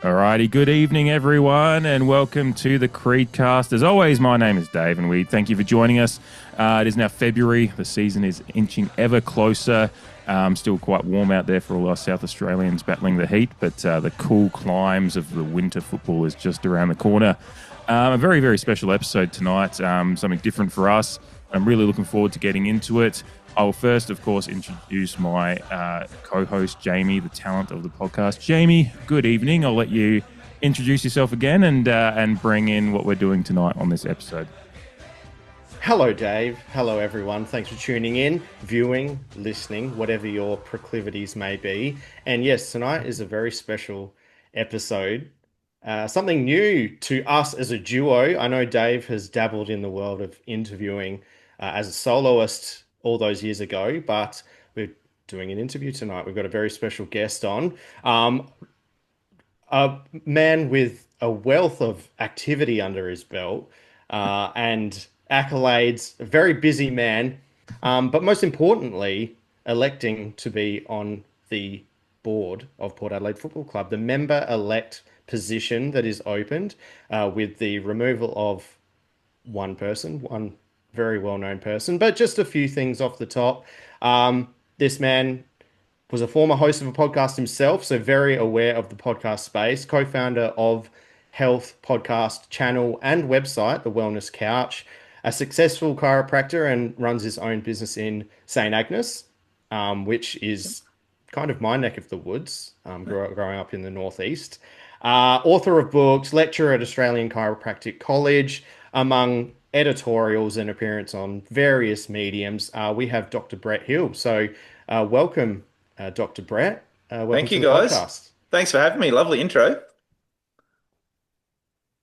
Alrighty, good evening, everyone, and welcome to the CreedCast. As always, my name is Dave, and we thank you for joining us. It is now February. The season is inching ever closer. Still quite warm out there for all our South Australians battling the heat, but the cool climes of the winter football is just around the corner. A very, very special episode tonight, something different for us. I'm really looking forward to getting into it. I will first, of course, introduce my co-host, Jamie, the talent of the podcast. Jamie, good evening. I'll let you introduce yourself again and bring in what we're doing tonight on this episode. Hello, Dave. Hello, everyone. Thanks for tuning in, viewing, listening, whatever your proclivities may be. And yes, tonight is a very special episode. Something new to us as a duo. I know Dave has dabbled in the world of interviewing as a soloist all those years ago, but we're doing an interview tonight. We've got a very special guest on. A man with a wealth of activity under his belt and accolades, a very busy man, but most importantly, electing to be on the board of Port Adelaide Football Club, the member-elect position that is opened with the removal of one person, one very well-known person, but just a few things off the top. This man was a former host of a podcast himself, so very aware of the podcast space, co-founder of health podcast channel and website, The Wellness Couch, a successful chiropractor and runs his own business in St. Agnes, which is kind of my neck of the woods, growing up in the Northeast. Author of books, lecturer at Australian Chiropractic College, among editorials and appearance on various mediums. We have Dr. Brett Hill. So welcome, Dr. Brett. Welcome Thank you, to the guys. podcast. Thanks for having me. Lovely intro.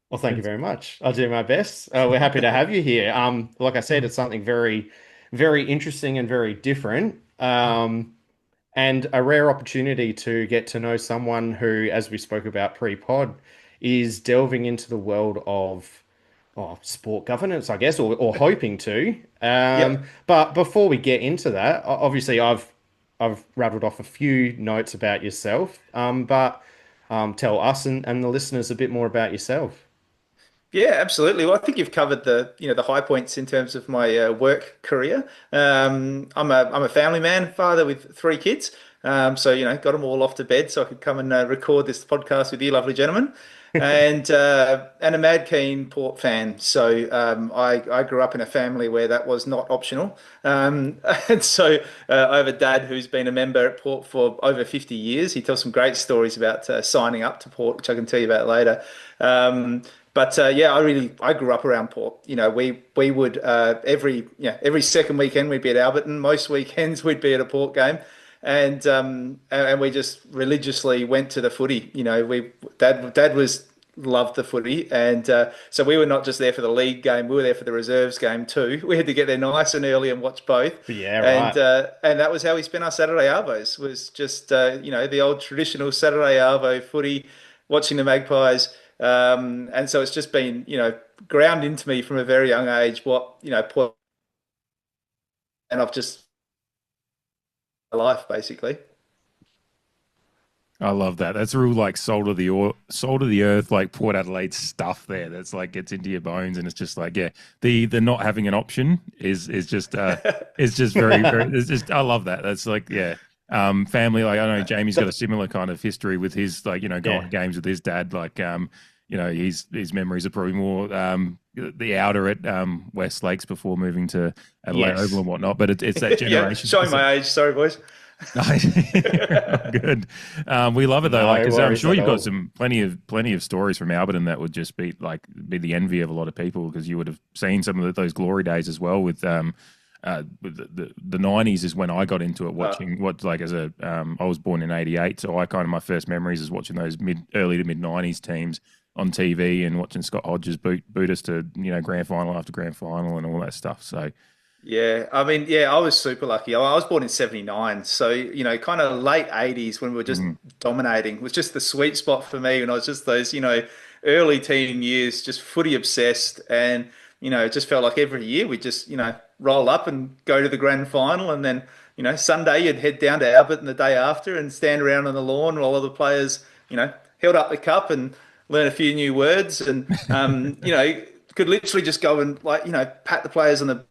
Well, thank you very much. I'll do my best. We're happy to have you here. Like I said, it's something very, very interesting and very different. And a rare opportunity to get to know someone who, as we spoke about pre-pod, is delving into the world of sport governance, I guess, or hoping to. Yep. But before we get into that, obviously I've rattled off a few notes about yourself. But tell us and the listeners a bit more about yourself. Yeah, absolutely. Well, I think you've covered the high points in terms of my work career. I'm a family man, father with three kids. So got them all off to bed so I could come and record this podcast with you, lovely gentlemen. And a mad keen Port fan. So I grew up in a family where that was not optional. And so I have a dad who's been a member at Port for over 50 years. He tells some great stories about signing up to Port, which I can tell you about later. But I grew up around Port. We would every second weekend we'd be at Alberton. Most weekends we'd be at a Port game, and we just religiously went to the footy. Dad loved the footy, and so we were not just there for the league game. We were there for the reserves game too. We had to get there nice and early and watch both. Yeah, right. And that was how we spent our Saturday arvos. Was just the old traditional Saturday arvo footy, watching the Magpies. And so it's just been, ground into me from a very young age and I've just my life basically. I love that. That's real like salt of the earth, like Port Adelaide stuff there. That's like gets into your bones, and it's just like the not having an option is just it's just very, very. It's just I love that. That's like family. Like I know Jamie's got a similar kind of history with his going to games with his dad. Like his memories are probably more the outer at West Lakes before moving to Adelaide Oval and whatnot. But it's that generation. Showing my age, sorry boys. Good. We love it though, No because I'm worries sure at you've all. got plenty of stories from Alberton that would just be the envy of a lot of people, because you would have seen some of those glory days as well with the 90s is when I got into it, watching I was born in 88, so I kind of my first memories is watching those early to mid 90s teams on TV and watching Scott Hodges boot us to grand final after grand final and all that stuff. So Yeah, I mean, I was super lucky. I was born in 79, so kind of late 80s when we were just dominating was just the sweet spot for me. And I was just those, early teen years, just footy obsessed, and it just felt like every year we just roll up and go to the grand final, and then Sunday you'd head down to Alberton the day after and stand around on the lawn while other players held up the cup and learn a few new words, and could literally just go and like pat the players on the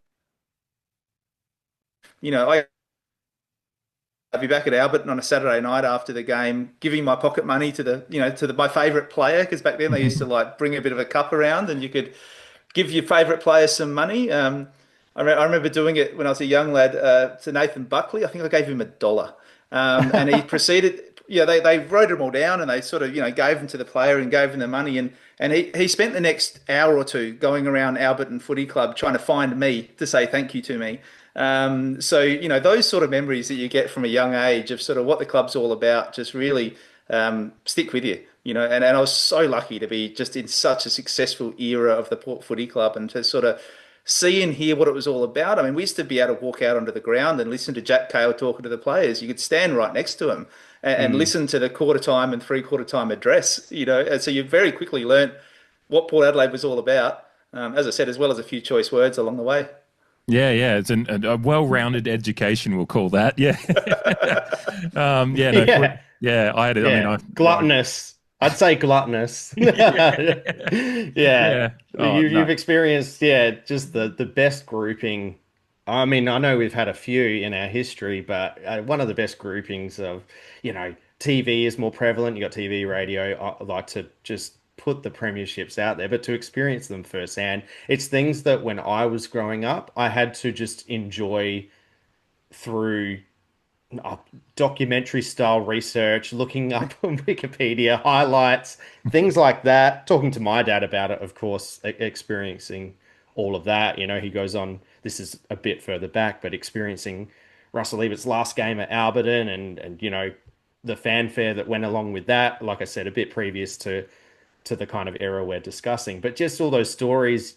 I'd be back at Alberton on a Saturday night after the game, giving my pocket money to my favourite player, because back then they used to like bring a bit of a cup around and you could give your favourite player some money. I remember doing it when I was a young lad to Nathan Buckley. I think I gave him $1. And he proceeded, they wrote them all down and they sort of, gave them to the player and gave him the money. And he spent the next hour or two going around Alberton Footy Club trying to find me to say thank you to me. Those sort of memories that you get from a young age of sort of what the club's all about just really stick with you. And I was so lucky to be just in such a successful era of the Port Footy Club and to sort of see and hear what it was all about. I mean, we used to be able to walk out onto the ground and listen to Jack Cale talking to the players. You could stand right next to him and listen to the quarter time and three-quarter time address, and so you very quickly learnt what Port Adelaide was all about, as I said, as well as a few choice words along the way. Yeah. It's a well-rounded education, we'll call that. Yeah. I had it. Yeah. I mean, gluttonous. I'd say gluttonous. Yeah. You've experienced, just the best grouping. I mean, I know we've had a few in our history, but one of the best groupings of, TV is more prevalent. You got TV, radio. I like to just put the premierships out there, but to experience them firsthand, it's things that when I was growing up, I had to just enjoy through documentary style research, looking up on Wikipedia highlights, things like that, talking to my dad about it, of course, experiencing all of that. He goes on, this is a bit further back, but experiencing Russell Ebert's last game at Alberton and the fanfare that went along with that, like I said, a bit previous to the kind of era we're discussing, but just all those stories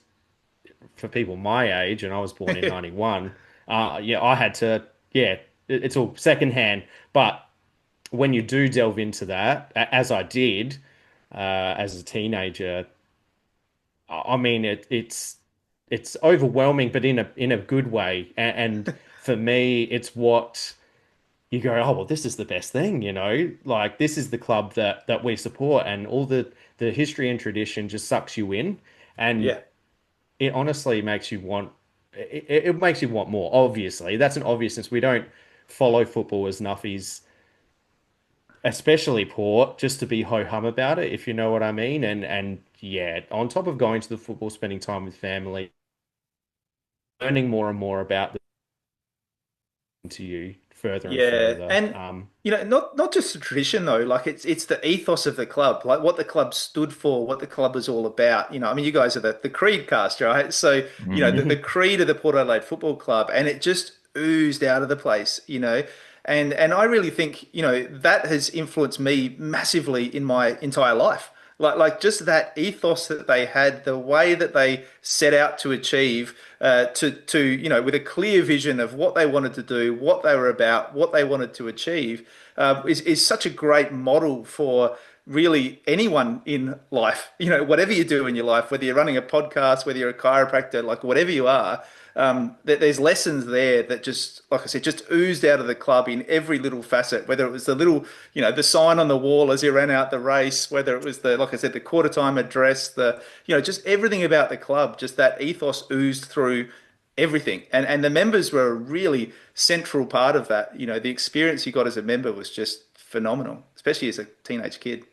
for people my age, and I was born in 91. I had to, it's all secondhand. But when you do delve into that, as I did as a teenager, I mean, it's overwhelming, but in a good way. And for me, it's what you go, oh, well, this is the best thing, like this is the club that we support, and all the history and tradition just sucks you in. And it honestly makes you want, it makes you want more. Obviously, that's an obviousness. We don't follow football as nuffies, especially Port, just to be ho-hum about it, if you know what I mean. And on top of going to the football, spending time with family, learning more and more about to you further and further. And not just the tradition though, like it's the ethos of the club, like what the club stood for, what the club is all about. I mean, you guys are the CreedCast, right? So the creed of the Port Adelaide Football Club, and it just oozed out of the place, and I really think that has influenced me massively in my entire life. Like just that ethos that they had, the way that they set out to achieve, with a clear vision of what they wanted to do, what they were about, what they wanted to achieve, is such a great model for really anyone in life. Whatever you do in your life, whether you're running a podcast, whether you're a chiropractor, like whatever you are. There's lessons there that just, like I said, just oozed out of the club in every little facet, whether it was the little, the sign on the wall as you ran out the race, whether it was like I said, the quarter time address, just everything about the club, just that ethos oozed through everything. And the members were a really central part of that. The experience you got as a member was just phenomenal, especially as a teenage kid.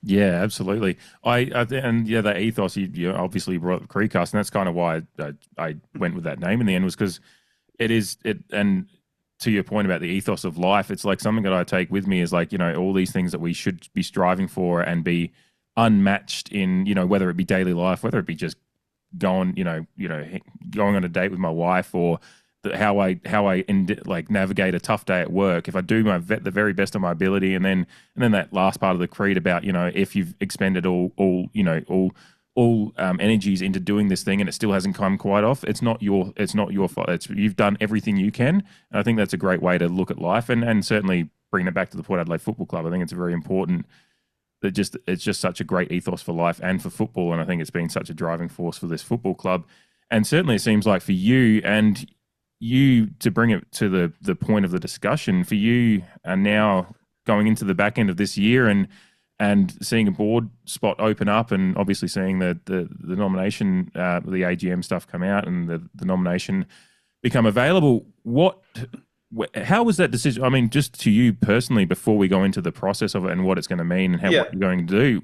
Yeah, absolutely. That ethos, you obviously brought CreedCast, and that's kind of why I went with that name in the end, was because and to your point about the ethos of life, it's like something that I take with me is like, all these things that we should be striving for and be unmatched in, whether it be daily life, whether it be just going on a date with my wife, or how I navigate a tough day at work. If I do the very best of my ability, and then that last part of the creed about if you've expended all energies into doing this thing and it still hasn't come quite off, it's not your fault. You've done everything you can, and I think that's a great way to look at life, and certainly bringing it back to the Port Adelaide Football Club. I think it's very important that it's just such a great ethos for life and for football, and I think it's been such a driving force for this football club. And certainly it seems like for you, and you, to bring it to the point of the discussion, for you are now going into the back end of this year, and and seeing a board spot open up, and obviously seeing the nomination, the AGM stuff come out, and the nomination become available. How was that decision? I mean, just to you personally, before we go into the process of it and what it's going to mean and Yeah. what you're going to do,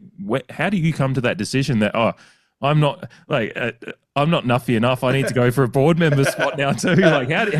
how do you come to that decision that, I'm not I'm not nuffy enough. I need to go for a board member spot now too. Like, how do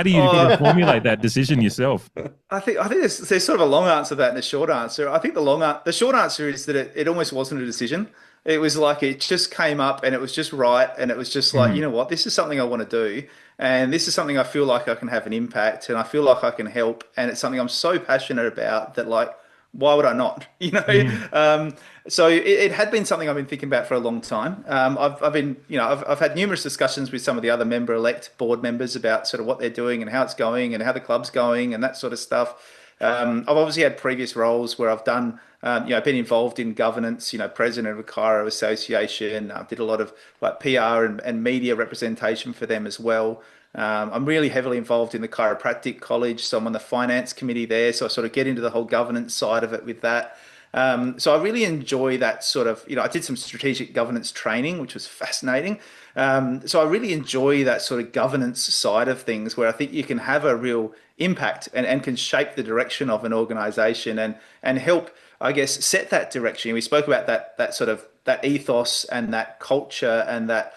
you kind of formulate that decision yourself? I think there's sort of a long answer to that and a short answer. I think the short answer is that it almost wasn't a decision. It was like it just came up and it was just right, and it was just like, you Mm, know what, this is something I want to do, and this is something I feel like I can have an impact, and I feel like I can help, and it's something I'm so passionate about that, like, why would I not? You know, mm, so it had been something I've been thinking about for a long time. I've been, I've had numerous discussions with some of the other member-elect board members about sort of what they're doing and how it's going and how the club's going and that sort of stuff. I've obviously had previous roles where I've done, been involved in governance, president of a Chiro Association. I did a lot of like PR and media representation for them as well. I'm really heavily involved in the Chiropractic College, so I'm on the finance committee there. So I sort of get into the whole governance side of it with that. So I really enjoy that sort of, I did some strategic governance training, which was fascinating. So I really enjoy that sort of governance side of things where I think you can have a real impact and can shape the direction of an organization and help, I guess, set that direction. We spoke about that sort of that ethos and that culture and that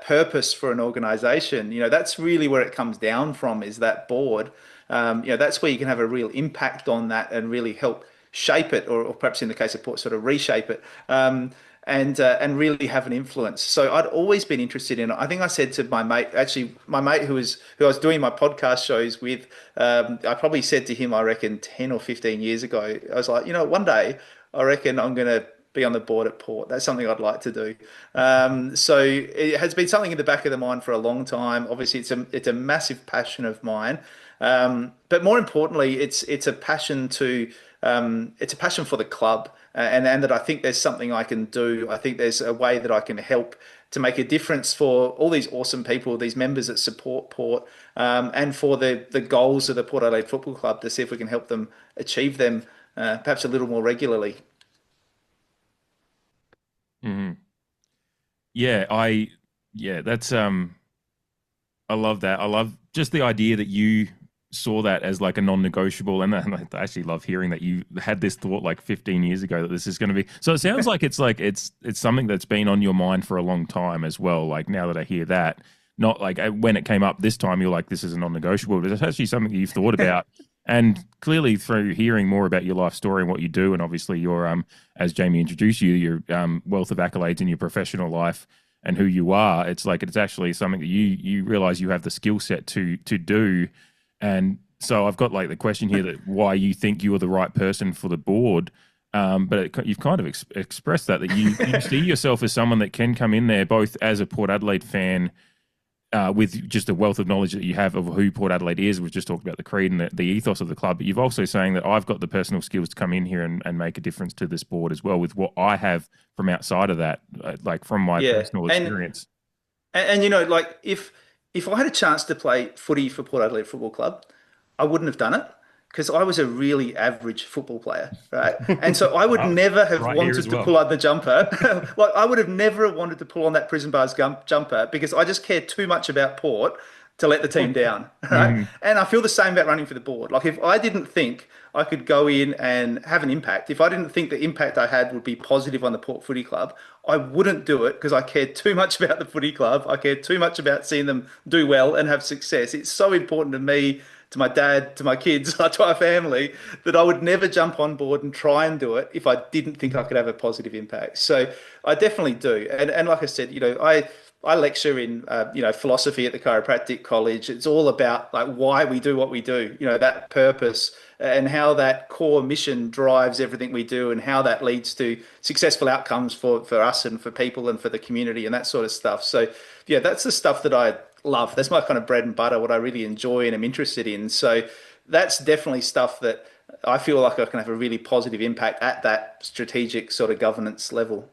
purpose for an organization. That's really where it comes down from, is that board. That's where you can have a real impact on that and really help shape it, or perhaps in the case of Port, sort of reshape it, and really have an influence. So I'd always been interested in it. I think I said to my mate, actually, my mate who I was doing my podcast shows with, I probably said to him, I reckon 10 or 15 years ago, I was like, one day I reckon I'm going to be on the board at Port. That's something I'd like to do. So it has been something in the back of the mind for a long time. Obviously, it's a massive passion of mine. But more importantly, it's a passion it's a passion for the club, and that I think there's something I can do. I think there's a way that I can help to make a difference for all these awesome people, these members that support Port, and for the goals of the Port Adelaide Football Club, to see if we can help them achieve them, perhaps a little more regularly. mm. Yeah, that's I love that. I love just the idea that you saw that as like a non-negotiable, and I actually love hearing that you had this thought like 15 years ago that this is going to be. So it sounds like it's something that's been on your mind for a long time as well. Like, now that I hear that, not like when it came up this time, you're like, this is a non-negotiable, but it's actually something that you've thought about. And clearly, through hearing more about your life story and what you do, and obviously your as Jamie introduced you, your wealth of accolades in your professional life and who you are, it's like it's actually something that you realize you have the skill set to do. And so I've got like the question here that why you think you are the right person for the board. But you've kind of expressed that you see yourself as someone that can come in there both as a Port Adelaide fan, with just the wealth of knowledge that you have of who Port Adelaide is. We've just talked about the creed and the ethos of the club, but you've also saying that I've got the personal skills to come in here and make a difference to this board as well with what I have from outside of that, like from my Yeah, personal and experience. like if I had a chance to play footy for Port Adelaide Football Club, I wouldn't have done it because I was a really average football player, right? And so I would Well, never have right here as wanted to well. pull on the jumper. Like I would have never wanted to pull on that prison bars jumper because I just cared too much about Port to let the team down, right? Mhm. And I feel the same about running for the board. Like if I didn't think I could go in and have an impact, if I didn't think the impact I had would be positive on the Port Footy Club, I wouldn't do it because I cared too much about the footy club. I cared too much about seeing them do well and have success. It's so important to me, to my dad, to my kids, to our family, that I would never jump on board and try and do it if I didn't think I could have a positive impact. So I definitely do. And like I said, I lecture in philosophy at the Chiropractic College. It's all about like why we do what we do, that purpose and how that core mission drives everything we do and how that leads to successful outcomes for us and for people and for the community and that sort of stuff. So yeah, that's the stuff that I love. That's my kind of bread and butter, what I really enjoy and am interested in. So that's definitely stuff that I feel like I can have a really positive impact at that strategic sort of governance level.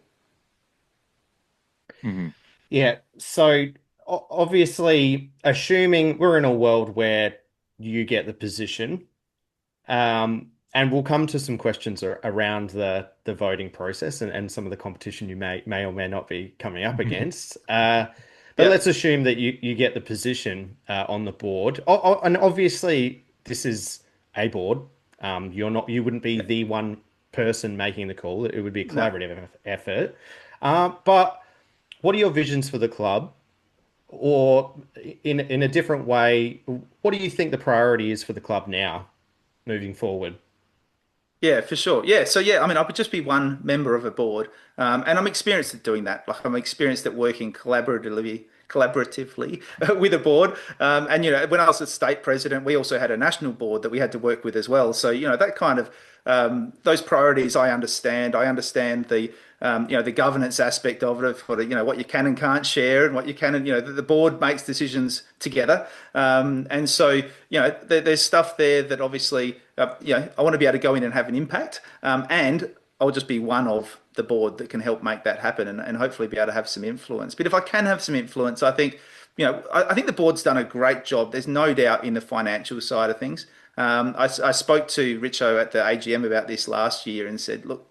Mhm. Yeah. So obviously, assuming we're in a world where you get the position, And we'll come to some questions around the voting process and some of the competition you may or may not be coming up against. But Yeah. let's assume that you get the position on the board. And obviously, this is a board. You wouldn't be the one person making the call. It would be a No. collaborative effort. But what are your visions for the club? Or in a different way, what do you think the priority is for the club now, moving forward? Yeah, for sure. Yeah. So yeah, I mean, I would just be one member of a board, and I'm experienced at doing that. Like I'm experienced at working collaboratively with a board. And when I was a state president, we also had a national board that we had to work with as well. So that kind of those priorities I understand. I understand the governance aspect of it, for what you can and can't share, and what you can and the board makes decisions together. And so there's stuff there that obviously I want to be able to go in and have an impact, and I'll just be one of the board that can help make that happen, and hopefully be able to have some influence. But if I can have some influence, I think I think the board's done a great job. There's no doubt in the financial side of things. I spoke to Richo at the AGM about this last year and said, look,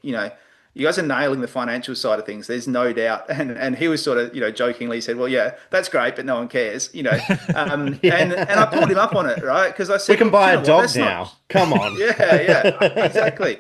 you guys are nailing the financial side of things. There's no doubt. And he was sort of, jokingly said, well, yeah, that's great, but no one cares, Yeah. and I pulled him up on it, right? Because I We said, can look, buy you a know what, dog that's now. not, Come on. yeah, exactly.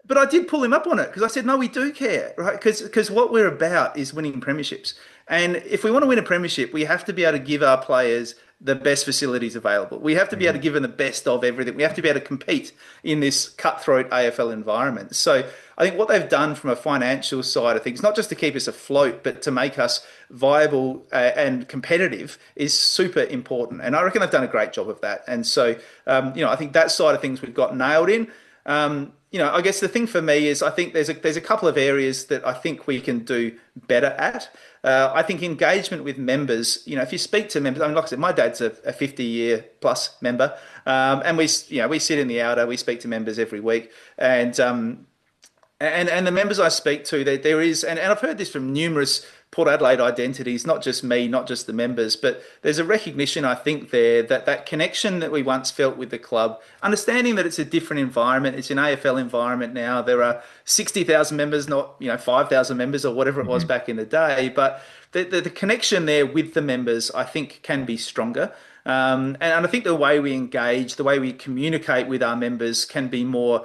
But I did pull him up on it because I said, no, we do care, right? Because what we're about is winning premierships. And if we want to win a premiership, we have to be able to give our players the best facilities available. We have to be able to give them the best of everything. We have to be able to compete in this cutthroat AFL environment. So I think what they've done from a financial side of things, not just to keep us afloat, but to make us viable and competitive, is super important. And I reckon they've done a great job of that. And so, I think that side of things we've got nailed in. I guess the thing for me is I think there's a couple of areas that I think we can do better at. I think engagement with members. If you speak to members, I mean, like I said, my dad's a 50-year plus member, and we sit in the outer, we speak to members every week, and the members I speak to, there is, and I've heard this from numerous Port Adelaide identities, not just me, not just the members, but there's a recognition, I think, there that connection that we once felt with the club, understanding that it's a different environment, it's an AFL environment now. There are 60,000 members, not 5,000 members or whatever it was back in the day, but the connection there with the members, I think, can be stronger. And I think the way we engage, the way we communicate with our members can be more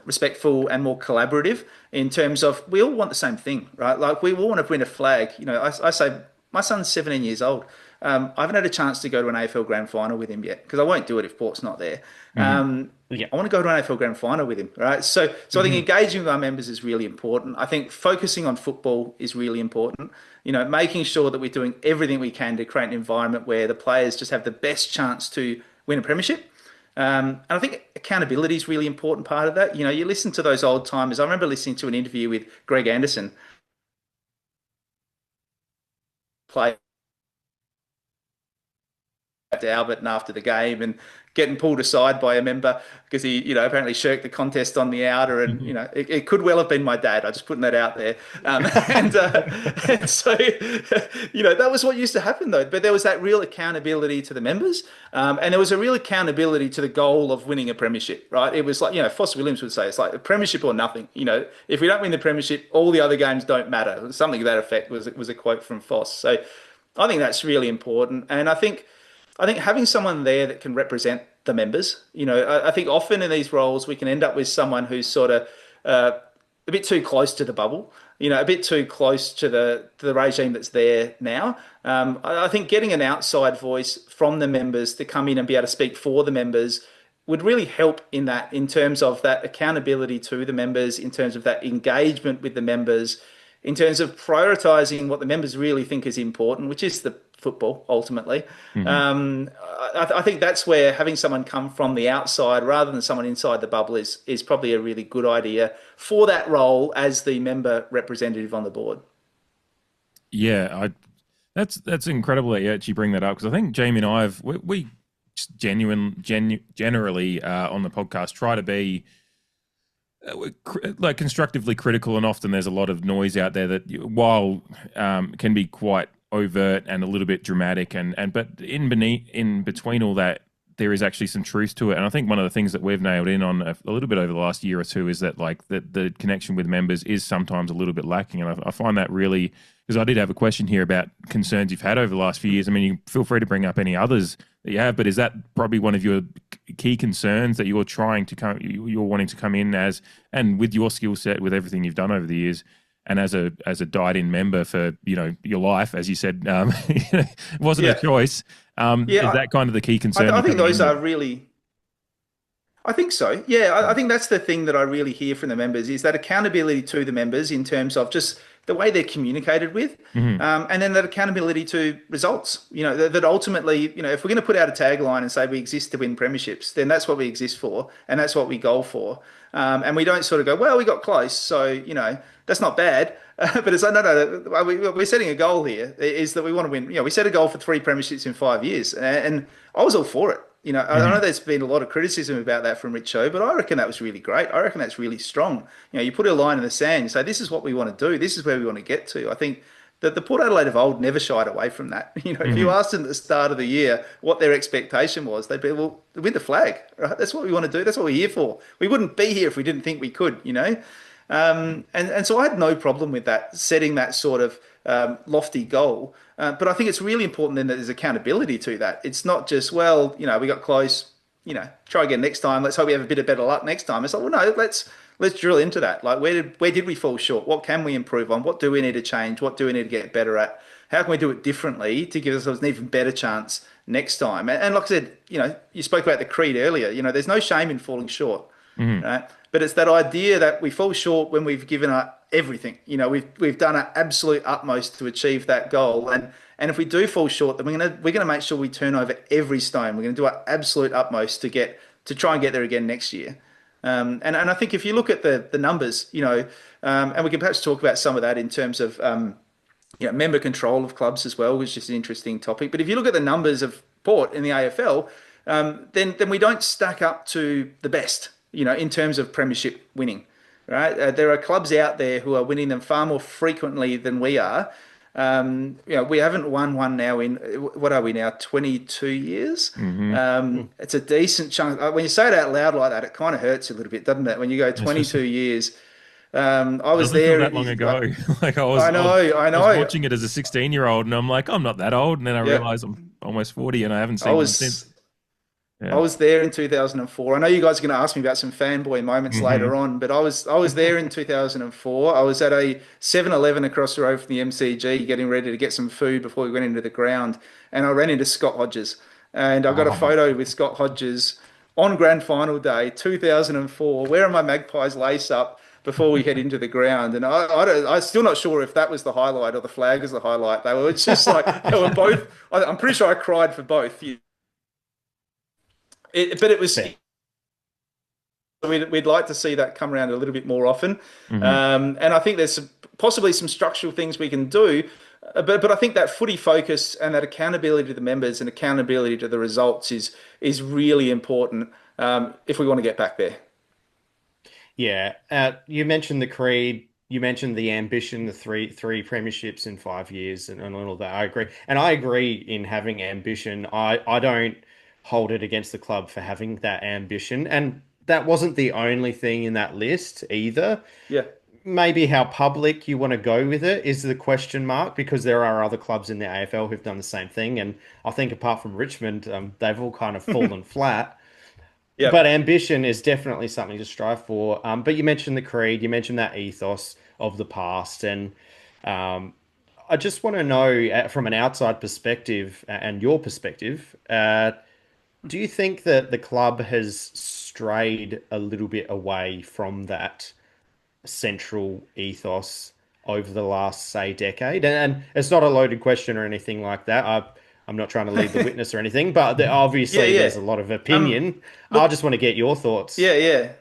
respectful and more collaborative in terms of we all want the same thing, right? Like we all want to win a flag. I say my son's 17 years old. I haven't had a chance to go to an AFL Grand Final with him yet because I won't do it if Port's not there. Yeah. I want to go to an AFL Grand Final with him, right? So I think engaging with our members is really important. I think focusing on football is really important. Making sure that we're doing everything we can to create an environment where the players just have the best chance to win a premiership. And I think accountability is a really important part of that. You listen to those old timers. I remember listening to an interview with Greg Anderson, play to Alberton after the game and getting pulled aside by a member because he, apparently shirked the contest on the outer, and it could well have been my dad. I'm just putting that out there, and so that was what used to happen though. But there was that real accountability to the members, and there was a real accountability to the goal of winning a premiership. Right? It was like Foss Williams would say, it's like a premiership or nothing. If we don't win the premiership, all the other games don't matter. Something to that effect was a quote from Foss. So I think that's really important, and I think having someone there that can represent the members, I think often in these roles we can end up with someone who's sort of a bit too close to the bubble, a bit too close to the regime that's there now. I think getting an outside voice from the members to come in and be able to speak for the members would really help in terms of that accountability to the members, in terms of that engagement with the members, in terms of prioritising what the members really think is important, which is the football ultimately. I think that's where having someone come from the outside rather than someone inside the bubble is probably a really good idea for that role as the member representative on the board. Yeah, that's incredible that you actually bring that up, because I think Jamie and I we generally on the podcast try to be like constructively critical, and often there's a lot of noise out there that while can be quite overt and a little bit dramatic, but in between all that there is actually some truth to it. And I think one of the things that we've nailed in on a little bit over the last year or two is that like the connection with members is sometimes a little bit lacking. And I find that really, because I did have a question here about concerns you've had over the last few years. I mean, you feel free to bring up any others that you have, but is that probably one of your key concerns that you're you're wanting to come in as, and with your skill set, with everything you've done over the years, and as a died-in member for your life, as you said, it wasn't a choice. Yeah, is that kind of the key concern? I think those are really. I think so. Yeah, I think that's the thing that I really hear from the members is that accountability to the members in terms of just the way they're communicated with, and then that accountability to results. That ultimately, if we're going to put out a tagline and say we exist to win premierships, then that's what we exist for, and that's what we goal for. And we don't sort of go, well, we got close, so that's not bad. But it's like, no, we're setting a goal here. Is that we want to win? We set a goal for 3 premierships in 5 years, and I was all for it. I know there's been a lot of criticism about that from Rich O, but I reckon that was really great. I reckon that's really strong. You put a line in the sand, you say, this is what we want to do. This is where we want to get to. I think that the Port Adelaide of old never shied away from that. If you asked them at the start of the year what their expectation was, they'd be, well, win the flag, right? That's what we want to do. That's what we're here for. We wouldn't be here if we didn't think we could, And so I had no problem with that, setting that sort of lofty goal. But I think it's really important then that there's accountability to that. It's not just, well, we got close, try again next time. Let's hope we have a bit of better luck next time. It's like, well, no, let's drill into that. Like, where did we fall short? What can we improve on? What do we need to change? What do we need to get better at? How can we do it differently to give ourselves an even better chance next time? And like I said, you spoke about the creed earlier. There's no shame in falling short, right? But it's that idea that we fall short when we've given up everything. We've done our absolute utmost to achieve that goal, and if we do fall short, then we're gonna make sure we turn over every stone. We're gonna do our absolute utmost to try and get there again next year. And I think if you look at the numbers, and we can perhaps talk about some of that in terms of member control of clubs as well, which is an interesting topic. But if you look at the numbers of Port in the AFL, then we don't stack up to the best. In terms of premiership winning, right? There are clubs out there who are winning them far more frequently than we are. We haven't won one now in, what are we now, 22 years? It's a decent chunk. When you say it out loud like that, it kind of hurts a little bit, doesn't it? When you go 22 years. I was there that long ago. Like I was watching it as a 16-year-old, and I'm like, I'm not that old, and then I realized I'm almost 40, and I haven't seen them since. Yeah. I was there in 2004. I know you guys are going to ask me about some fanboy moments later on, but I was there in 2004. I was at a 7-Eleven across the road from the MCG getting ready to get some food before we went into the ground, and I ran into Scott Hodges. And I got a photo with Scott Hodges on grand final day, 2004, wearing my Magpies lace up before we head into the ground. And I'm still not sure if that was the highlight or the flag was the highlight. It's just like, they were both, I'm pretty sure I cried for both. But it was. We'd like to see that come around a little bit more often, and I think there's possibly some structural things we can do, but I think that footy focus and that accountability to the members and accountability to the results is really important if we want to get back there. Yeah, you mentioned the creed. You mentioned the ambition, the three premierships in 5 years, and all of that. I agree, and I agree in having ambition. I don't hold it against the club for having that ambition. And that wasn't the only thing in that list either. Yeah. Maybe how public you want to go with it is the question mark, because there are other clubs in the AFL who've done the same thing. And I think apart from Richmond, they've all kind of fallen flat. Yeah. But ambition is definitely something to strive for. But you mentioned the creed, you mentioned that ethos of the past. And I just want to know from an outside perspective and your perspective, do you think that the club has strayed a little bit away from that central ethos over the last, say, decade? And it's not a loaded question or anything like that. I'm not trying to lead the witness or anything, but obviously there's a lot of opinion. I just want to get your thoughts. Yeah.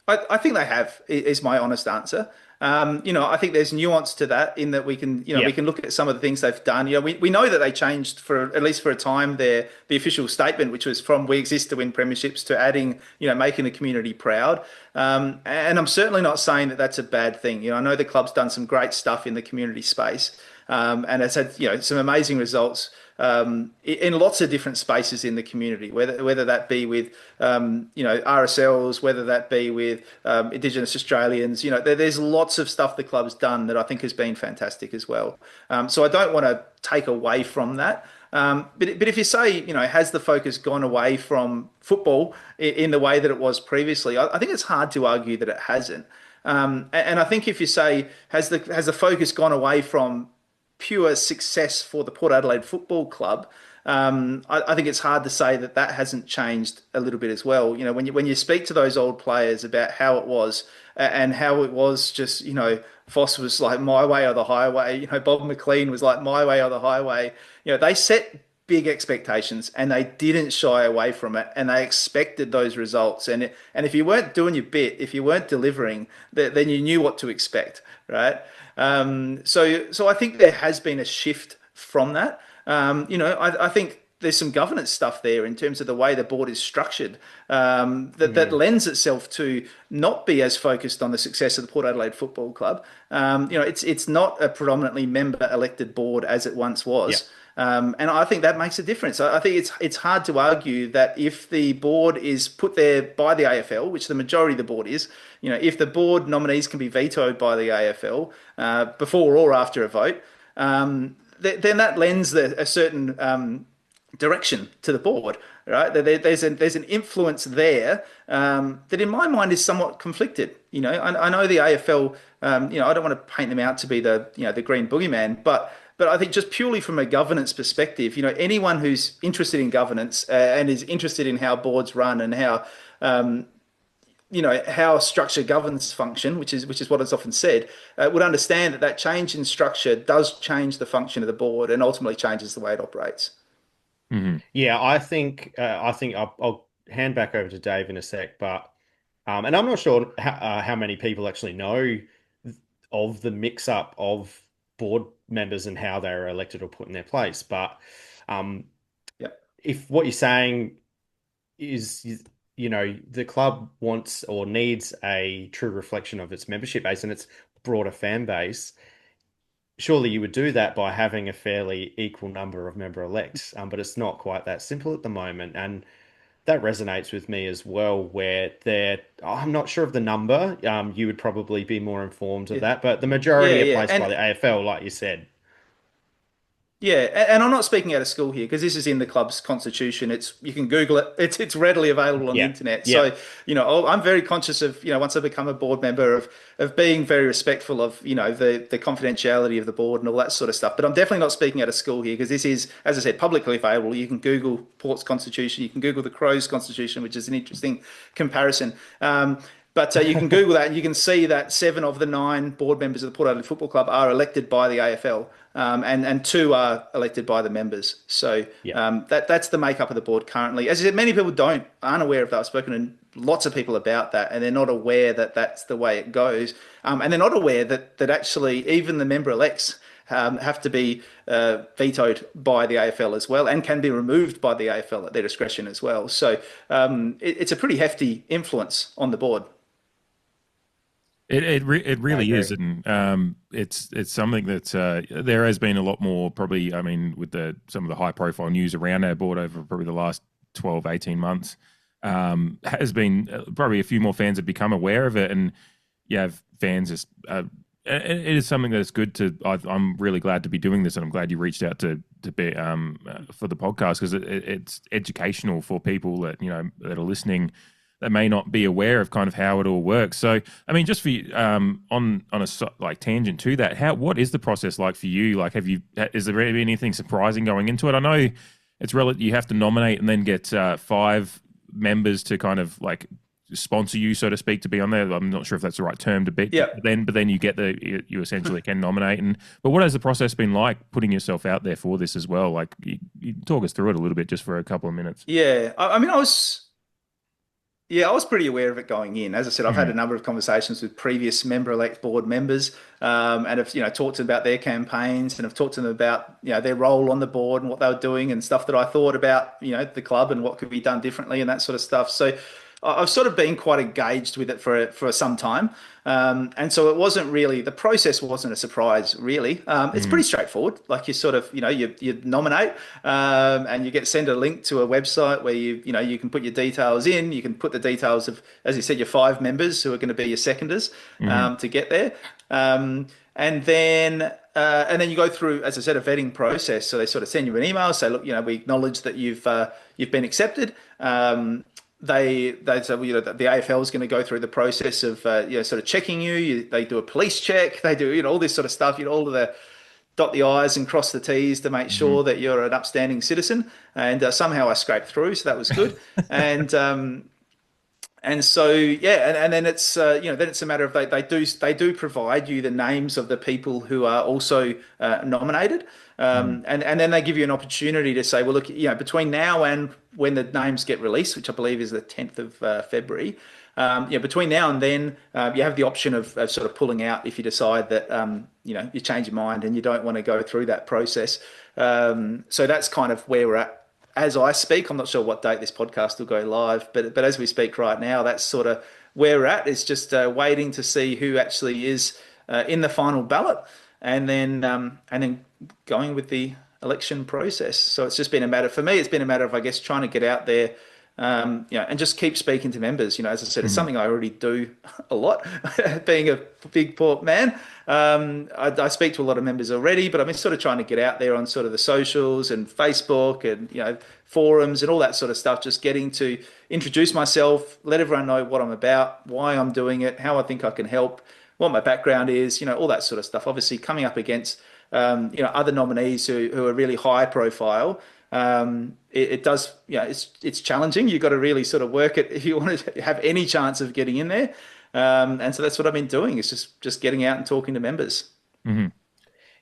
I think they have, is my honest answer. I think there's nuance to that in that we can look at some of the things they've done. We know that they changed at least for a time the official statement, which was from "we exist to win premierships" to adding, making the community proud. And I'm certainly not saying that that's a bad thing. I know the club's done some great stuff in the community space, and it's had some amazing results in lots of different spaces in the community, whether that be with RSLs, whether that be with Indigenous Australians. There's lots of stuff the club's done that I think has been fantastic as well. So I don't want to take away from that. But if you say, has the focus gone away from football in the way that it was previously? I think it's hard to argue that it hasn't. And I think if you say, has the focus gone away from pure success for the Port Adelaide Football Club? I think it's hard to say that hasn't changed a little bit as well. When you speak to those old players about how it was and how it was just, Foss was like my way or the highway. Bob McLean was like my way or the highway. They set big expectations and they didn't shy away from it, and they expected those results. And if you weren't doing your bit, if you weren't delivering, then you knew what to expect, right? So I think there has been a shift from that. I think there's some governance stuff there in terms of the way the board is structured that lends itself to not be as focused on the success of the Port Adelaide Football Club. It's not a predominantly member elected board as it once was. And I think that makes a difference. I think it's hard to argue that if the board is put there by the AFL, which the majority of the board is, if the board nominees can be vetoed by the AFL before or after a vote, then that lends a certain direction to the board, right? There's an influence there that, in my mind, is somewhat conflicted. I know the AFL. I don't want to paint them out to be the green boogeyman, but I think just purely from a governance perspective, anyone who's interested in governance and is interested in how boards run and how how structure governs function, which is what is often said, would understand that change in structure does change the function of the board and ultimately changes the way it operates. Mm-hmm. Yeah, I think I'll hand back over to Dave in a sec, but and I'm not sure how many people actually know of the mix-up of board members and how they're elected or put in their place. But if what you're saying is, the club wants or needs a true reflection of its membership base and its broader fan base, surely you would do that by having a fairly equal number of member elects. But it's not quite that simple at the moment. And that resonates with me as well, where I'm not sure of the number. You would probably be more informed of that, but the majority are placed by the AFL, like you said. Yeah, and I'm not speaking out of school here because this is in the club's constitution. You can Google it. It's readily available on the internet. So, I'm very conscious of, once I become a board member of being very respectful of, the confidentiality of the board and all that sort of stuff. But I'm definitely not speaking out of school here because this is, as I said, publicly available. You can Google Port's constitution. You can Google the Crows constitution, which is an interesting comparison. But you can Google that and you can see that 7 of the 9 board members of the Port Adelaide Football Club are elected by the AFL, and 2 are elected by the members. So that's the makeup of the board currently. As I said, many people aren't aware of that. I've spoken to lots of people about that, and they're not aware that that's the way it goes. And they're not aware that actually even the member elects have to be vetoed by the AFL as well, and can be removed by the AFL at their discretion as well. So it's a pretty hefty influence on the board. It really is, and it's something that there has been a lot more probably. I mean, with some of the high profile news around our board over probably the last 12, 18 months, has been probably a few more fans have become aware of it, and you have fans just. It is something that's good to. I'm really glad to be doing this, and I'm glad you reached out to be for the podcast because it's educational for people that that are listening that may not be aware of kind of how it all works. So, I mean, just for you, on a tangent to that, what is the process like for you? Like, is there anything surprising going into it? I know it's you have to nominate and then get 5 members to kind of like sponsor you, so to speak, to be on there. I'm not sure if that's the right term to be. Yeah. But then you get you essentially can nominate. But what has the process been like putting yourself out there for this as well? Like, you talk us through it a little bit just for a couple of minutes. Yeah, I mean, I was pretty aware of it going in. As I said, I've had a number of conversations with previous member-elect board members, and have talked to them about their campaigns, and have talked to them about their role on the board and what they were doing and stuff that I thought about the club and what could be done differently and that sort of stuff. So I've sort of been quite engaged with it for some time, and so it wasn't really the process wasn't a surprise really. It's pretty straightforward. Like you sort of you nominate, and you get sent a link to a website where you can put your details in. You can put the details of, as you said, your 5 members who are going to be your seconders to get there. And then you go through, as I said, a vetting process. So they sort of send you an email, say, look, we acknowledge that you've been accepted. They say, well, the AFL is going to go through the process of sort of checking you. They do a police check. They do all this sort of stuff. All of the dot the I's and cross the T's to make sure that you're an upstanding citizen. And somehow I scraped through, so that was good. And so and then it's then it's a matter of they do provide you the names of the people who are also nominated, and then they give you an opportunity to say, well, look, between now and when the names get released, which I believe is the 10th of February, between now and then you have the option of sort of pulling out if you decide that you change your mind and you don't want to go through that process. So that's kind of where we're at. As I speak, I'm not sure what date this podcast will go live, but as we speak right now, that's sort of where we're at. It's just waiting to see who actually is in the final ballot, and then going with the election process. So it's just been a matter for me. It's been a matter of, I guess, trying to get out there, and just keep speaking to members. As I said, it's something I already do a lot, being a big Port man. I speak to a lot of members already, but I've been sort of trying to get out there on sort of the socials and Facebook and forums and all that sort of stuff, just getting to introduce myself, let everyone know what I'm about, why I'm doing it, how I think I can help, what my background is, all that sort of stuff. Obviously coming up against other nominees who are really high profile, it does, it's challenging. You've got to really sort of work it if you want to have any chance of getting in there. And so that's what I've been doing, is just getting out and talking to members. Mm-hmm.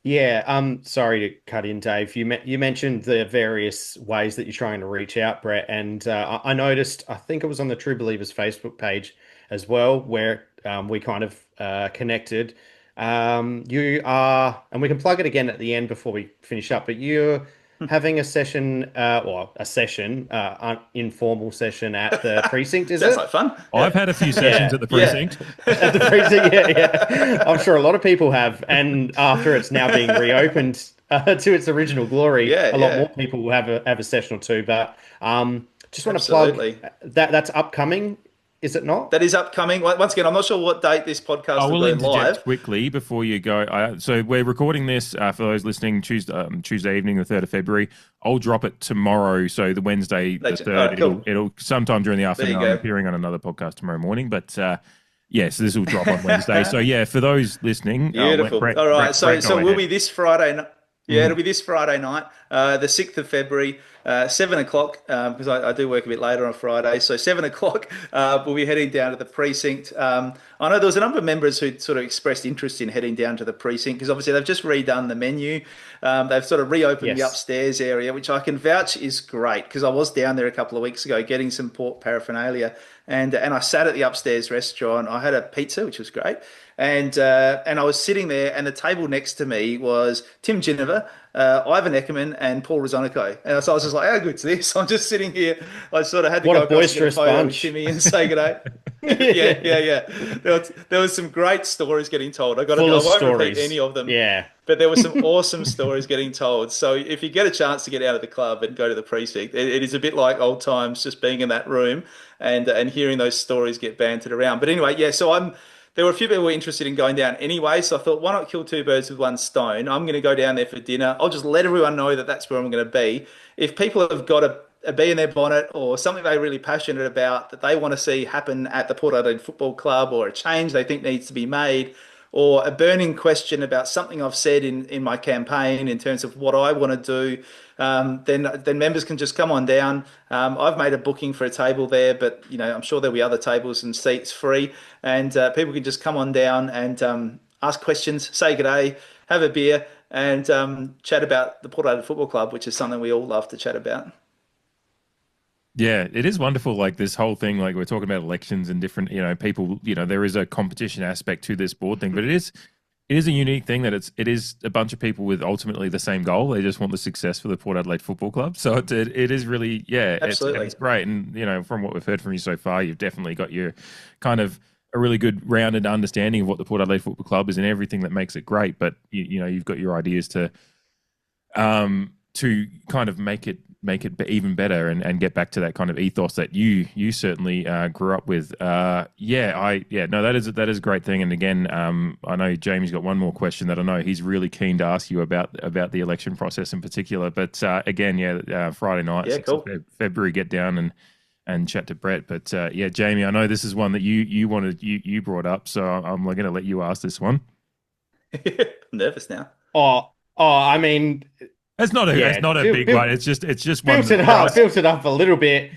Yeah, sorry to cut in, Dave. You mentioned the various ways that you're trying to reach out, Brett, and I noticed, I think it was on the True Believers Facebook page as well, where we kind of connected. You are, and we can plug it again at the end before we finish up, but you're having a session, informal session at the precinct, is it? Sounds like fun. I've had a few sessions at the precinct. At the precinct, yeah. I'm sure a lot of people have, and after it's now being reopened to its original glory, a lot more people will have a session or two. But just want to plug that's upcoming. Is it not? That is upcoming. Once again, I'm not sure what date this podcast will go live. Quickly before you go. So we're recording this for those listening Tuesday evening, the 3rd of February. I'll drop it tomorrow. So the Wednesday, the 3rd, cool. it'll sometime during the afternoon. I'm appearing on another podcast tomorrow morning. But so this will drop on Wednesday. So for those listening. Beautiful. All right. So we'll be this Friday. Yeah, it'll be this Friday night, the 6th of February, 7 o'clock, because I do work a bit later on Friday. So 7 o'clock, we'll be heading down to the precinct. I know there was a number of members who sort of expressed interest in heading down to the precinct, because obviously they've just redone the menu. They've sort of reopened the upstairs area, which I can vouch is great, because I was down there a couple of weeks ago getting some port paraphernalia, and I sat at the upstairs restaurant. I had a pizza, which was great. And I was sitting there, and the table next to me was Tim Ginniver, Ivan Eckerman, and Paul Rosonico. And so I was just like, how good's this? I'm just sitting here. I sort of had to go across and get a photo with Timmy and say good day. Yeah. There was some great stories getting told. I won't repeat any of them. Yeah. But there were some awesome stories getting told. So if you get a chance to get out of the club and go to the precinct, it is a bit like old times, just being in that room and hearing those stories get bantered around. But anyway, so there were a few people who were interested in going down anyway, so I thought, why not kill two birds with one stone? I'm going to go down there for dinner. I'll just let everyone know that that's where I'm going to be. If people have got a bee in their bonnet or something they're really passionate about that they want to see happen at the Port Adelaide Football Club, or a change they think needs to be made, or a burning question about something I've said in my campaign in terms of what I want to do, then members can just come on down. I've made a booking for a table there, but I'm sure there'll be other tables and seats free, and people can just come on down and ask questions, say good day, have a beer, and chat about the Port Adelaide Football Club, which is something we all love to chat about. Yeah, it is wonderful. Like this whole thing, like we're talking about elections and different, people, there is a competition aspect to this board thing, but it it is a unique thing that it is a bunch of people with ultimately the same goal. They just want the success for the Port Adelaide Football Club. So it is really, yeah, Absolutely. it's great. And, you know, from what we've heard from you so far, you've definitely got your kind of a really good rounded understanding of what the Port Adelaide Football Club is and everything that makes it great. But, you know, you've got your ideas to kind of make it even better and get back to that kind of ethos that you certainly grew up with. No, that is a great thing. And again, I know Jamie's got one more question that I know he's really keen to ask you about the election process in particular. But again, Friday night, Yeah, cool. February, get down and chat to Brett. But Jamie, I know this is one that you brought up, so I'm going to let you ask this one. I'm nervous now. I mean, it's not a big one. It's just one. Built it up a little bit.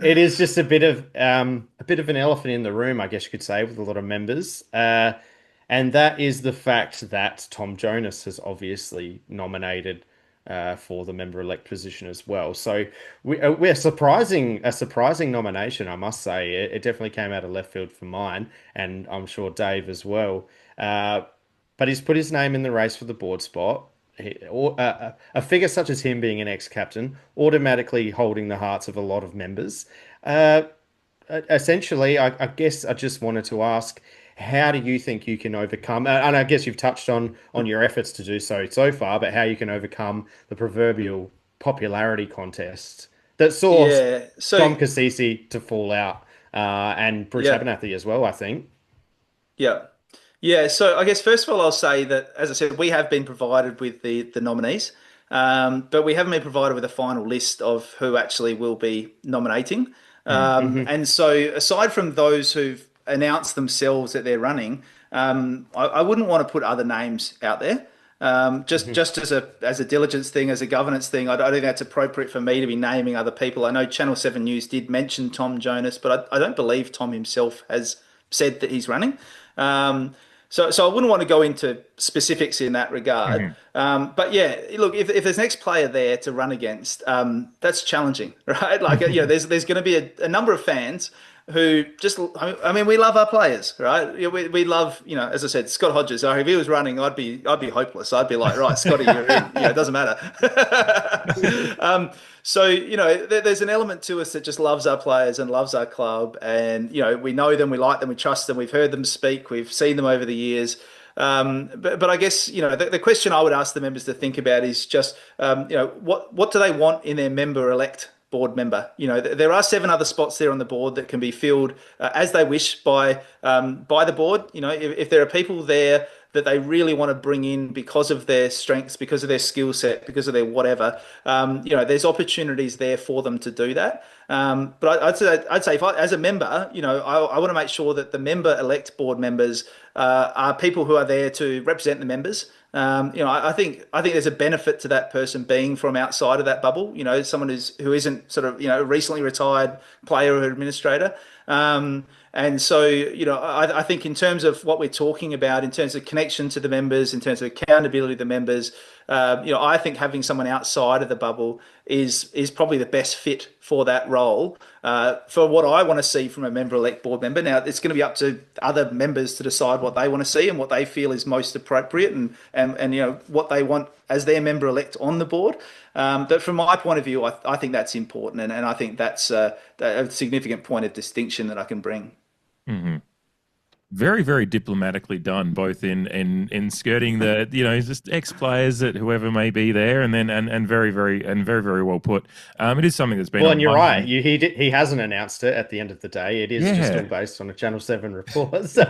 It is just a bit of an elephant in the room, I guess you could say, with a lot of members. And that is the fact that Tom Jonas has obviously nominated for the member-elect position as well. So we're a surprising nomination, I must say. It definitely came out of left field for mine, and I'm sure Dave as well. But he's put his name in the race for the board spot. A figure such as him being an ex-captain, automatically holding the hearts of a lot of members. Essentially, I guess I just wanted to ask, how do you think you can overcome, and I guess you've touched on your efforts to do so far, but how you can overcome the proverbial popularity contest that saw Tom Cassisi to fall out, and Bruce Abernathy as well, I think. Yeah. Yeah, so I guess first of all, I'll say that, as I said, we have been provided with the nominees, but we haven't been provided with a final list of who actually will be nominating. And so aside from those who've announced themselves that they're running, I wouldn't want to put other names out there. Just as a diligence thing, as a governance thing, I don't think that's appropriate for me to be naming other people. I know Channel 7 News did mention Tom Jonas, but I don't believe Tom himself has said that he's running. So I wouldn't want to go into specifics in that regard. But yeah, look, if there's an ex-player there to run against, that's challenging, right? Like, there's going to be a number of fans who I mean, we love our players, right? We love, as I said, Scott Hodges. If he was running, I'd be hopeless. I'd be like, right, Scotty, you're in. It doesn't matter. So, there's an element to us that just loves our players and loves our club. And, we know them, we like them, we trust them. We've heard them speak. We've seen them over the years. But I guess, the question I would ask the members to think about is just, what do they want in their member-elect board member? There are 7 other spots there on the board that can be filled as they wish by the board. If there are people there that they really want to bring in because of their strengths, because of their skill set, because of their whatever, there's opportunities there for them to do that. But I'd say if as a member, I want to make sure that the member-elect board members are people who are there to represent the members. I think there's a benefit to that person being from outside of that bubble. Someone who isn't sort of a recently retired player or administrator. And so, I think in terms of what we're talking about, in terms of connection to the members, in terms of accountability to the members, I think having someone outside of the bubble is probably the best fit for that role, for what I want to see from a member-elect board member. Now, it's going to be up to other members to decide what they want to see and what they feel is most appropriate and what they want as their member-elect on the board. But from my point of view, I think that's important, and I think that's a significant point of distinction that I can bring. Very, very diplomatically done, both in skirting the just ex-players that whoever may be there, and then and very, very well put. It is something that's been well, and you're right. He hasn't announced it. At the end of the day, it is just all based on a Channel 7 report. So,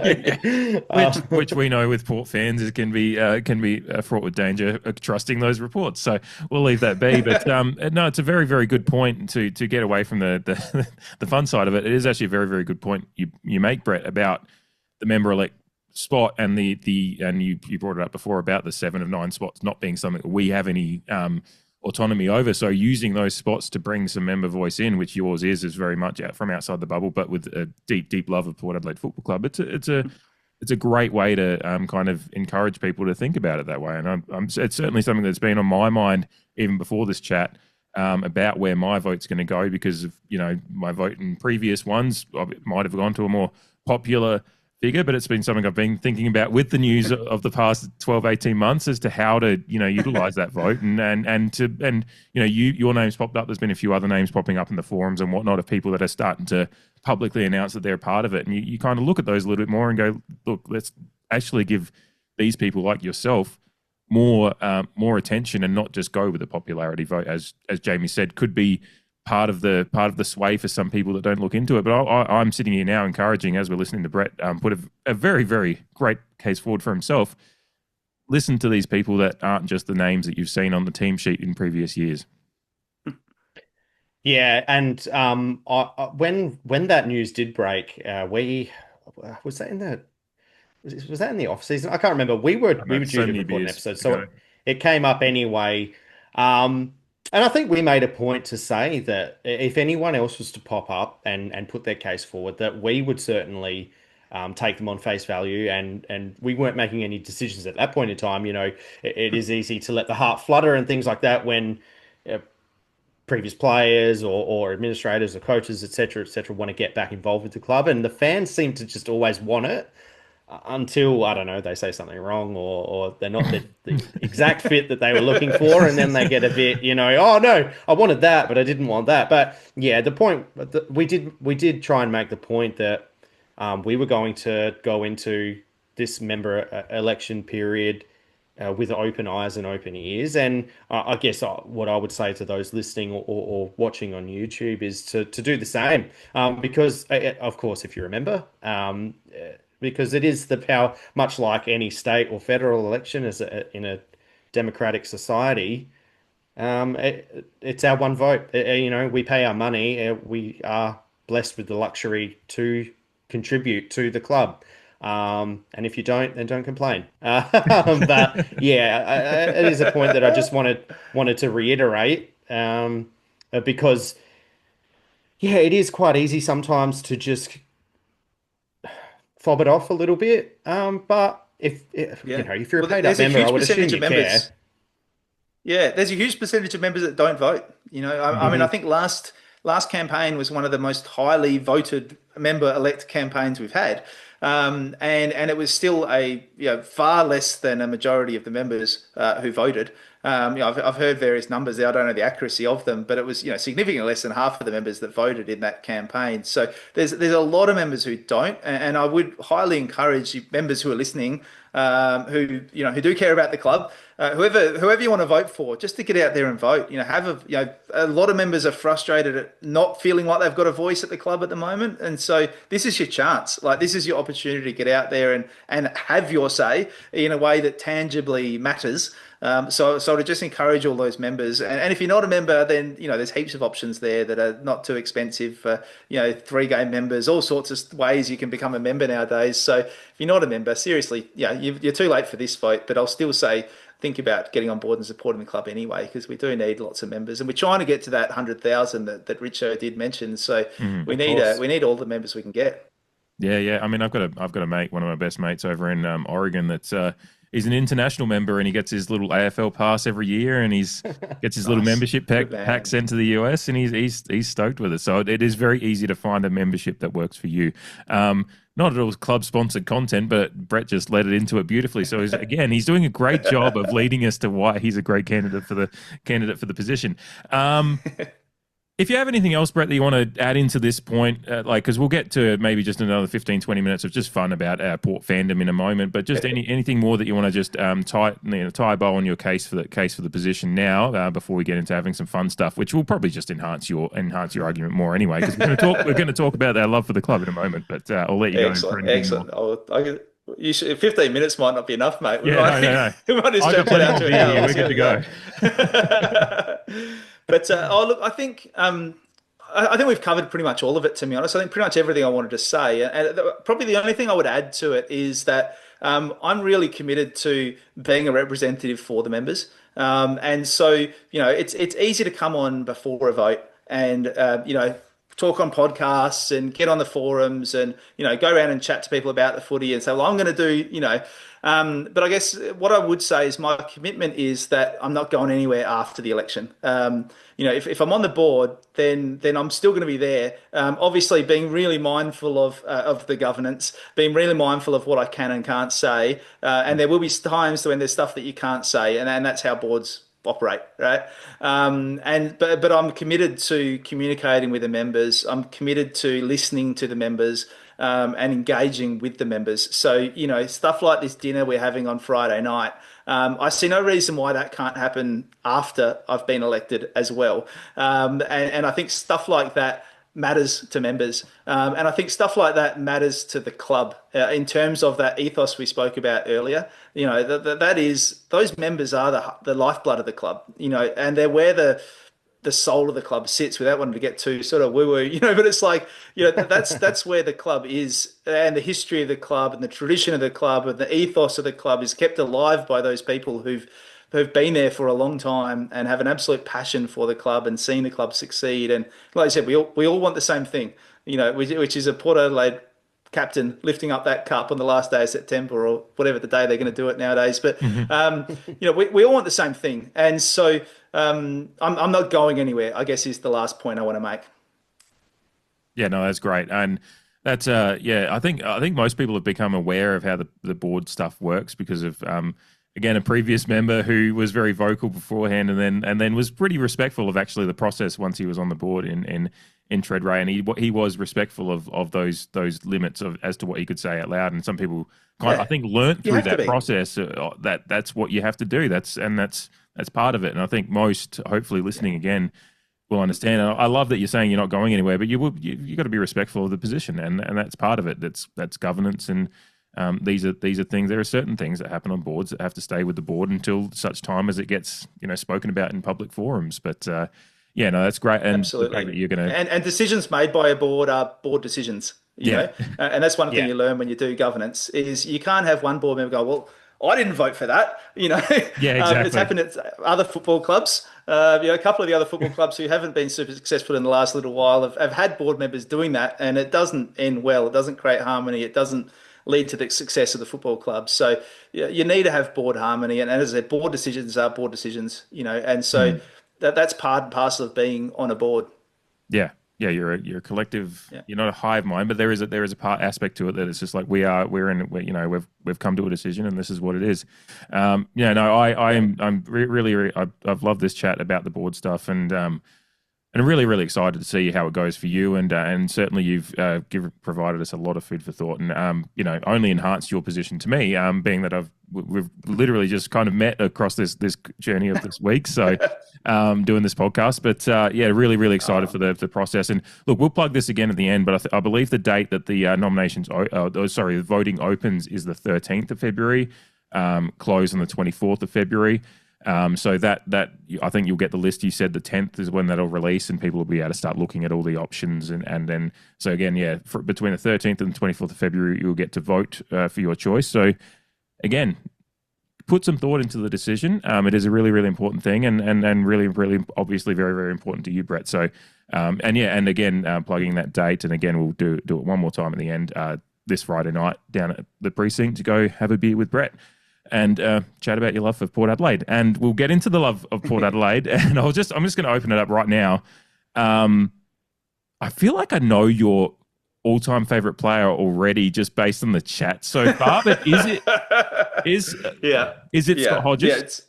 which we know with Port fans is can be fraught with danger trusting those reports. So we'll leave that be. But no, it's a very, very good point to get away from the fun side of it. It is actually a very, very good point you make, Brett, about the member-elect spot and and you brought it up before about the 7 of 9 spots not being something that we have any autonomy over. So using those spots to bring some member voice in, which yours is very much out from outside the bubble, but with a deep love of Port Adelaide Football Club. It's a great way to kind of encourage people to think about it that way. And it's certainly something that's been on my mind even before this chat. About where my vote's going to go, because of my vote in previous ones, I might have gone to a more popular figure, but it's been something I've been thinking about with the news of the past 12, 18 months as to how to, utilize that vote and your name's popped up. There's been a few other names popping up in the forums and whatnot of people that are starting to publicly announce that they're a part of it. And you kind of look at those a little bit more and go, look, let's actually give these people like yourself more attention and not just go with the popularity vote, as Jamie said, could be part of the sway for some people that don't look into it. But I'm sitting here now encouraging, as we're listening to Brett put a very, very great case forward for himself. Listen to these people that aren't just the names that you've seen on the team sheet in previous years. Yeah, and when that news did break, we was that in the was that in the off season? I can't remember. We were due to record an episode, so it came up anyway. And I think we made a point to say that if anyone else was to pop up and put their case forward, that we would certainly take them on face value, and we weren't making any decisions at that point in time. It is easy to let the heart flutter and things like that when previous players or administrators or coaches, etc., want to get back involved with the club, and the fans seem to just always want it until, I don't know, they say something wrong or they're not the exact fit that they were looking for, and then they get a bit, oh no, I wanted that, but I didn't want that. But yeah, the point we did try and make the point that we were going to go into this member election period with open eyes and open ears. And I guess what I would say to those listening or watching on YouTube is to do the same, because of course, if you remember, because it is the power, much like any state or federal election in a democratic society, it's our one vote. We pay our money. We are blessed with the luxury to contribute to the club. And if you don't, then don't complain. But yeah, it is a point that I just wanted to reiterate, because yeah, it is quite easy sometimes to just fob it off a little bit. But if you're a paid up member, I would assume you care. Yeah, there's a huge percentage of members that don't vote. I mean, I think last campaign was one of the most highly voted member elect campaigns we've had. And it was still far less than a majority of the members who voted. I've heard various numbers there. I don't know the accuracy of them, but it was significantly less than half of the members that voted in that campaign. So there's a lot of members who don't, and I would highly encourage members who are listening, who do care about the club, whoever you want to vote for, just to get out there and vote. A lot of members are frustrated at not feeling like they've got a voice at the club at the moment, and so this is your chance. Like, this is your opportunity to get out there and have your say in a way that tangibly matters. So to just encourage all those members, and if you're not a member, then there's heaps of options there that are not too expensive for 3-game members, all sorts of ways you can become a member nowadays. So if you're not a member, seriously, you're too late for this vote. But I'll still say, think about getting on board and supporting the club anyway, because we do need lots of members, and we're trying to get to that 100,000 that Richo did mention. So we need all the members we can get. Yeah. I mean, I've got a mate, one of my best mates over in Oregon, that's he's an international member, and he gets his little AFL pass every year, and he's gets his little membership pack sent to the US, and he's stoked with it. So it is very easy to find a membership that works for you. Not at all club sponsored content, but Brett just led it into it beautifully. So he's doing a great job of leading us to why he's a great candidate for the position. If you have anything else, Brett, that you want to add into this point, because we'll get to maybe just another 15, 20 minutes of just fun about our Port fandom in a moment, but just anything more that you want to just tie a bow on your case for the position now, before we get into having some fun stuff, which will probably just enhance your argument more anyway, because we're going to talk about our love for the club in a moment. But I'll let you go. Excellent. 15 minutes might not be enough, mate. We might just jump it out to an hour. We're good to go. But look, I think we've covered pretty much all of it, to be honest. I think pretty much everything I wanted to say. And probably the only thing I would add to it is that I'm really committed to being a representative for the members. And so, it's easy to come on before a vote and, talk on podcasts and get on the forums and, go around and chat to people about the footy and say, well, I'm going to do, but I guess what I would say is my commitment is that I'm not going anywhere after the election. If I'm on the board, then I'm still going to be there. Obviously, being really mindful of the governance, being really mindful of what I can and can't say, and there will be times when there's stuff that you can't say, and that's how boards operate, right? But I'm committed to communicating with the members. I'm committed to listening to the members. And engaging with the members. So, stuff like this dinner we're having on Friday night, I see no reason why that can't happen after I've been elected as well. And I think stuff like that matters to members. And I think stuff like that matters to the club in terms of that ethos we spoke about earlier. That is, those members are the lifeblood of the club, and they're where the soul of the club sits, without wanting to get too sort of woo-woo, but it's like, that's where the club is, and the history of the club and the tradition of the club and the ethos of the club is kept alive by those people who've been there for a long time and have an absolute passion for the club and seen the club succeed. And like I said, we all want the same thing, which is a Port Adelaide captain lifting up that cup on the last day of September or whatever the day they're going to do it nowadays. But, we all want the same thing. And so I'm not going anywhere, I guess, is the last point I want to make. Yeah, no, that's great. And that's, I think most people have become aware of how the board stuff works because of, again, a previous member who was very vocal beforehand and then was pretty respectful of actually the process once he was on the board in Treadray, and he was respectful of those limits as to what he could say out loud. And some people I think learnt through that process that's what you have to do. That's part of it. And I think most, hopefully listening again, will understand. I love that you're saying you're not going anywhere, but you got to be respectful of the position, and that's part of it. That's governance, and these are things. There are certain things that happen on boards that have to stay with the board until such time as it gets spoken about in public forums. But that's great. And absolutely, the fact that you're going to and decisions made by a board are board decisions. You know, and that's one thing you learn when you do governance is you can't have one board member go, well, I didn't vote for that. Yeah, exactly. It's happened at other football clubs. A couple of the other football clubs who haven't been super successful in the last little while have had board members doing that, and it doesn't end well. It doesn't create harmony. It doesn't lead to the success of the football club. So you need to have board harmony, and as I said, board decisions are board decisions. And so that's part and parcel of being on a board. Yeah. Yeah, you're a collective. Yeah. You're not a hive mind, but there is a part aspect to it that it's just like we've come to a decision, and this is what it is. I'm really I've loved this chat about the board stuff, and I'm really, really excited to see how it goes for you, and certainly you've provided us a lot of food for thought, and only enhanced your position to me, being that we've literally just kind of met across this journey of this week, so doing this podcast, but really, really excited for the process. And look, we'll plug this again at the end, but I believe the date that the the voting opens is the 13th of February, close on the 24th of February. So that I think you'll get the list. You said the 10th is when that'll release, and people will be able to start looking at all the options, and then so again, between the 13th and the 24th of February, you'll get to vote for your choice. So again, put some thought into the decision. It is a really, really important thing, and really, really obviously very, very important to you, Brett. So and again, plugging that date, and again, we'll do it one more time at the end this Friday night down at the precinct to go have a beer with Brett and chat about your love for Port Adelaide. And we'll get into the love of Port Adelaide. And I'm just going to open it up right now. I feel like I know your all-time favorite player already just based on the chat so far. But is it Scott Hodges?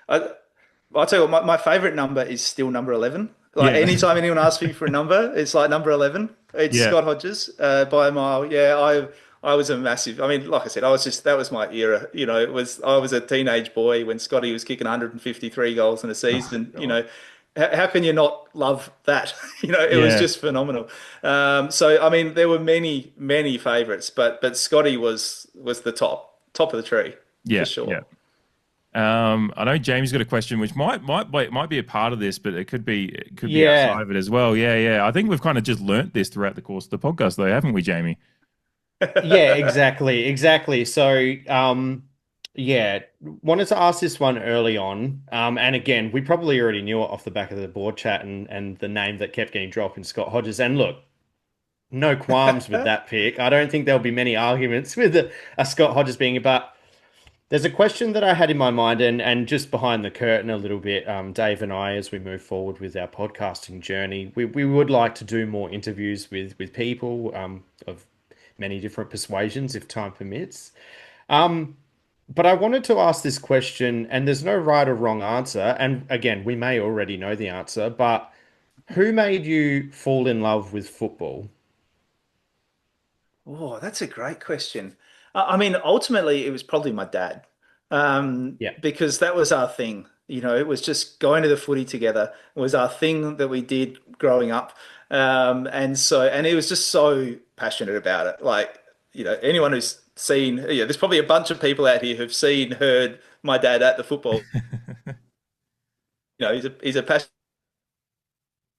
Yeah, I'll tell you what, my favorite number is still number 11. Anytime anyone asks me for a number, it's like number 11. It's Scott Hodges by a mile. Yeah, I was a massive. I mean, like I said, that was my era. I was a teenage boy when Scotty was kicking 153 goals in a season. How can you not love that? It was just phenomenal. So I mean, there were many, many favourites, but Scotty was the top of the tree for sure. Yeah. I know Jamie's got a question which might be a part of this, but it could be outside of it as well. Yeah. I think we've kind of just learnt this throughout the course of the podcast, though, haven't we, Jamie? Yeah, exactly. So Yeah, wanted to ask this one early on. And again, we probably already knew it off the back of the board chat and the name that kept getting dropped in Scott Hodges. And look, no qualms with that pick. I don't think there'll be many arguments with a Scott Hodges being, but there's a question that I had in my mind, and just behind the curtain a little bit, Dave and I, as we move forward with our podcasting journey, we would like to do more interviews with people of many different persuasions, if time permits. Um, but I wanted to ask this question, and there's no right or wrong answer. And again, we may already know the answer, but who made you fall in love with football? Oh, that's a great question. I mean, ultimately, it was probably my dad, Yeah. because that was our thing. It was just going to the footy together. It was our thing that we did growing up, and he was just so passionate about it. Like, anyone who's seen, there's probably a bunch of people out here who've seen, heard my dad at the football. He's a passionate.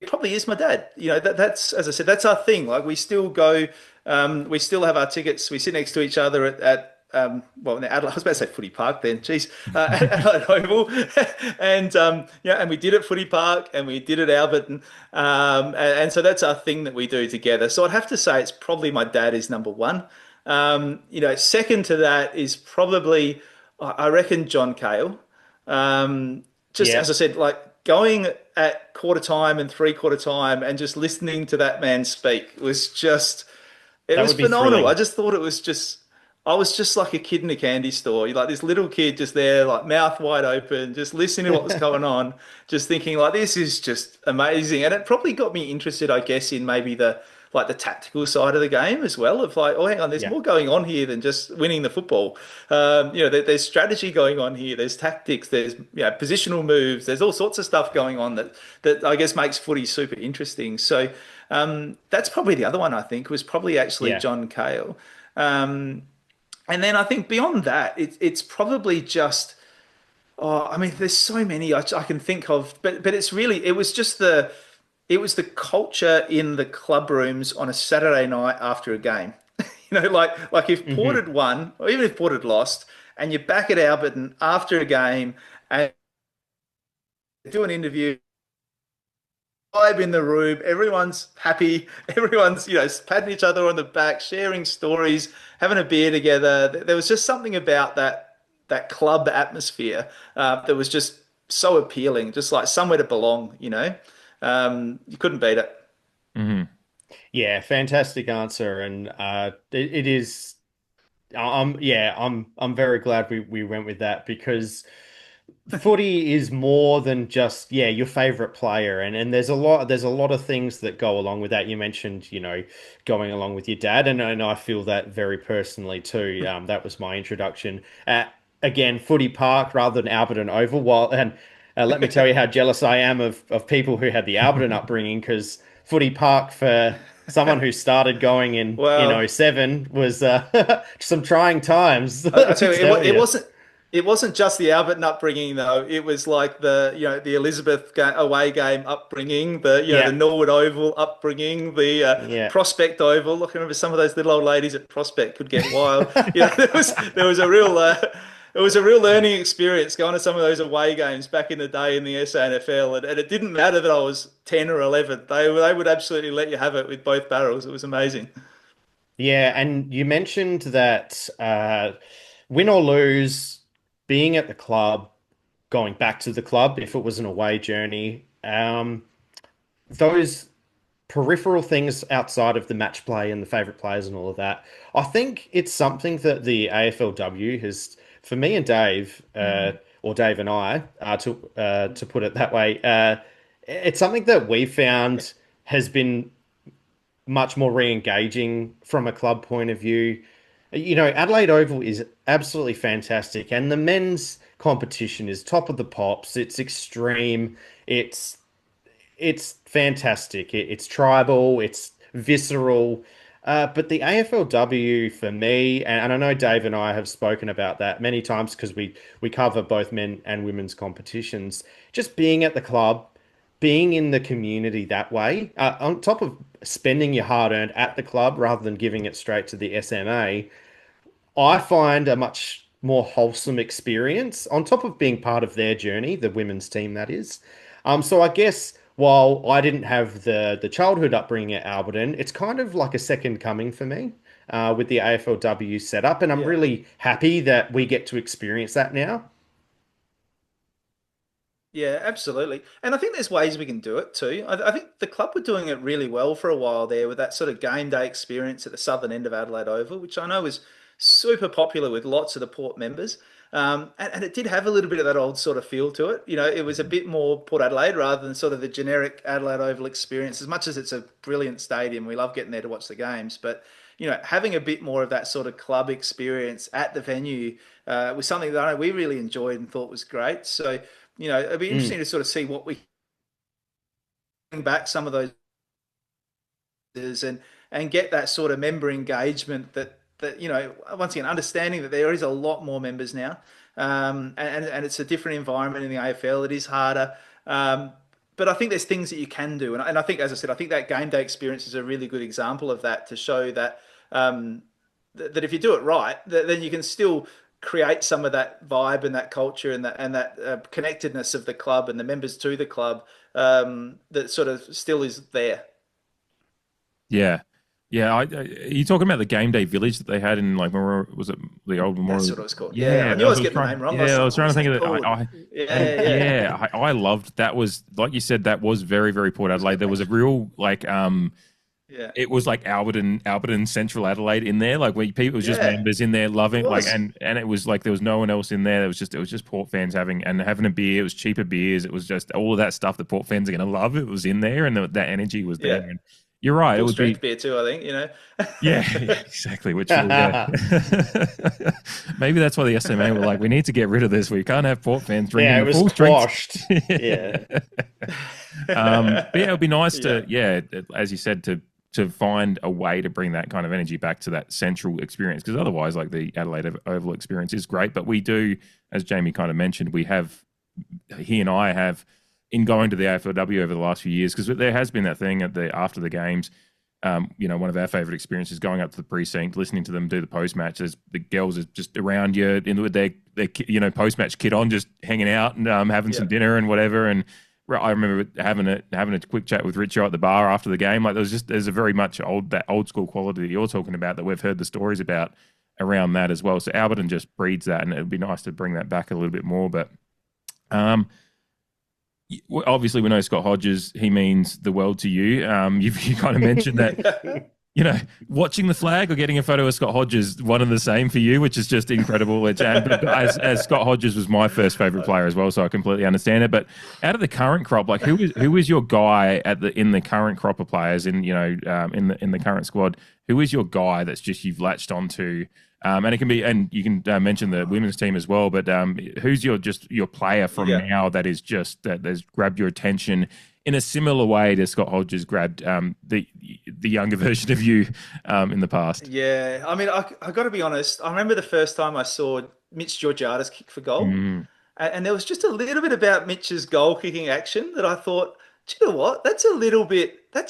It probably is my dad. That's, as I said, that's our thing. Like, we still go, we still have our tickets. We sit next to each other at well, Adelaide, I was about to say Footy Park then, geez, at Adelaide Oval, and we did at Footy Park and we did at Alberton, and so that's our thing that we do together. So I'd have to say it's probably my dad is number one. Second to that is probably, I reckon, John Cale. Just Yeah, as I said, like going at quarter time and three-quarter time and just listening to that man speak was just, it that was would be phenomenal. I thrilling. just thought it was just, I was just like a kid in a candy store. You're like this little kid just there, like mouth wide open, just listening to what was going on, just thinking like this is just amazing. And it probably got me interested, I guess, in maybe the tactical side of the game as well. Of like, oh, hang on, there's Yeah, more going on here than just winning the football. There's strategy going on here. There's tactics. There's positional moves. There's all sorts of stuff going on that I guess makes footy super interesting. So that's probably the other one I think was probably actually yeah, John Cale. Um, and then I think beyond that, it's probably just, oh, I mean, there's so many I can think of, but it's really, it was the culture in the club rooms on a Saturday night after a game. Like if Port hmm had won, or even if Port had lost, and you're back at Alberton after a game and do an interview, vibe in the room, everyone's happy, everyone's, patting each other on the back, sharing stories, having a beer together. There was just something about that club atmosphere that was just so appealing, just like somewhere to belong. You couldn't beat it. Hmm. Yeah, fantastic answer. And it is. I'm very glad we went with that because footy is more than just your favorite player, and there's a lot of things that go along with that. You mentioned going along with your dad, and I feel that very personally too. That was my introduction at, again, Footy Park rather than Alberton Oval. While and let me tell you how jealous I am of people who had the Alberton upbringing, because Footy Park for someone who started going in Well, '07 was some trying times, I let me tell you, tell you. it wasn't just the Alberton upbringing though. It was like the Elizabeth away game upbringing, the Yeah, Norwood Oval upbringing, the yeah. Prospect Oval. Look, I remember some of those little old ladies at Prospect could get wild. There was a real it was a real learning experience going to some of those away games back in the day in the SANFL, and it didn't matter that I was 10 or 11. They would absolutely let you have it with both barrels. It was amazing. Yeah, and you mentioned that win or lose, being at the club, going back to the club if it was an away journey, those peripheral things outside of the match play and the favorite players and all of that, I think it's something that the AFLW has, for me and Dave, or Dave and I, to put it that way, it's something that we found has been much more re-engaging from a club point of view. Adelaide Oval is absolutely fantastic, and the men's competition is top of the pops. It's extreme. It's it's fantastic. It's tribal. It's visceral. But the AFLW for me, and I know Dave and I have spoken about that many times because we cover both men and women's competitions. Just being at the club, being in the community that way, on top of spending your hard earned at the club rather than giving it straight to the SMA, I find a much more wholesome experience on top of being part of their journey, the women's team that is. So I guess while I didn't have the childhood upbringing at Alberton, it's kind of like a second coming for me with the AFLW setup, and I'm Yeah. really happy that we get to experience that now. Yeah, absolutely. And I think there's ways we can do it too. I think the club were doing it really well for a while there with that sort of game day experience at the southern end of Adelaide Oval, which I know was super popular with lots of the Port members. And it did have a little bit of that old sort of feel to it. You know, it was a bit more Port Adelaide rather than sort of the generic Adelaide Oval experience. As much as it's a brilliant stadium, we love getting there to watch the games. But, you know, having a bit more of that sort of club experience at the venue was something that I know we really enjoyed and thought was great. So, you know, it'd be Mm. interesting to sort of see what we bring back some of those and get that sort of member engagement that you know once again understanding that there is a lot more members now, and it's a different environment in the AFL. It is harder. But I think there's things that you can do, and I think, as I said, I think that game day experience is a really good example of that to show that that if you do it right, then you can still create some of that vibe and that culture and that connectedness of the club and the members to the club that sort of still is there. Yeah. Yeah, are you talking about the game day village that they had in like was it the old That's Memorial? what it was called. Yeah, I Yeah, knew I was getting the name wrong. I was I like, was what trying to was think that of it. called? And Yeah, yeah. yeah, I loved that. Was like you said, that was very very Port It was Adelaide. good, There was mate. a real like Yeah, it was like Alberton Central Adelaide in there. Like where people, it was just yeah, members in there it loving like, was. and it was like there was no one else in there. It was just Port fans having a beer. It was cheaper beers. It was just all of that stuff that Port fans are going to love. It was in there, and that energy was there. Yeah, And you're right. It full would be strength beer too. I think you know. yeah, yeah, exactly. Which will yeah. Maybe that's why the SMA were like, we need to get rid of this. We can't have Port fans drinking Yeah, it the was full strength. quashed. Yeah. But yeah, it would be nice to, Yeah, yeah, as you said, to find a way to bring that kind of energy back to that central experience. Because otherwise, like the Adelaide Oval experience is great, but we do, as Jamie kind of mentioned, he and I have, in going to the AFLW over the last few years, because there has been that thing after the games. One of our favorite experiences going up to the precinct, listening to them do the post match. There's the girls are just around you with their post match kit on, just hanging out and having yeah, some dinner and whatever. And I remember having a quick chat with Richo at the bar after the game. Like there's a very much that old school quality that you're talking about that we've heard the stories about around that as well. So Alberton just breeds that, and it'd be nice to bring that back a little bit more. But obviously we know Scott Hodges. He means the world to you. You kind of mentioned that. Watching the flag or getting a photo of Scott Hodges, one and the same for you, which is just incredible. But as Scott Hodges was my first favorite player as well, so I completely understand it. But out of the current crop, like who is your guy in the current crop of players in the current squad? Who is your guy that's just you've latched onto? And it can be, and you can mention the women's team as well. But who's your player from yeah. now that is just that has grabbed your attention in a similar way to Scott Hodges grabbed the younger version of you in the past? Yeah, I mean, I got to be honest. I remember the first time I saw Mitch Georgiades kick for goal, Mm. and there was just a little bit about Mitch's goal kicking action that I thought, do you know what? That's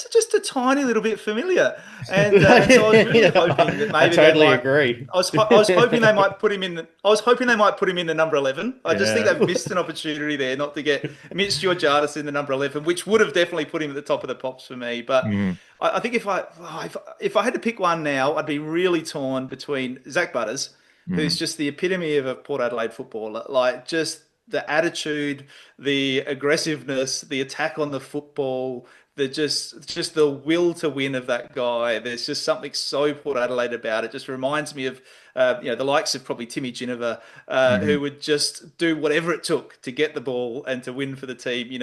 just a tiny little bit familiar. And so I was really hoping that I maybe they totally might. agree. I was hoping they might put him in. I was hoping they might put him in the number 11. I just think Yeah. they've missed an opportunity there not to get Mitch Georgiades in the number 11, which would have definitely put him at the top of the pops for me. But Mm. I think if I had to pick one now, I'd be really torn between Zach Butters, who's Mm. just the epitome of a Port Adelaide footballer, like just the attitude, the aggressiveness, the attack on the football, the just the will to win of that guy. There's just something so Port Adelaide about it. Just reminds me of the likes of probably Timmy Ginniver, Mhm. who would just do whatever it took to get the ball and to win for the team.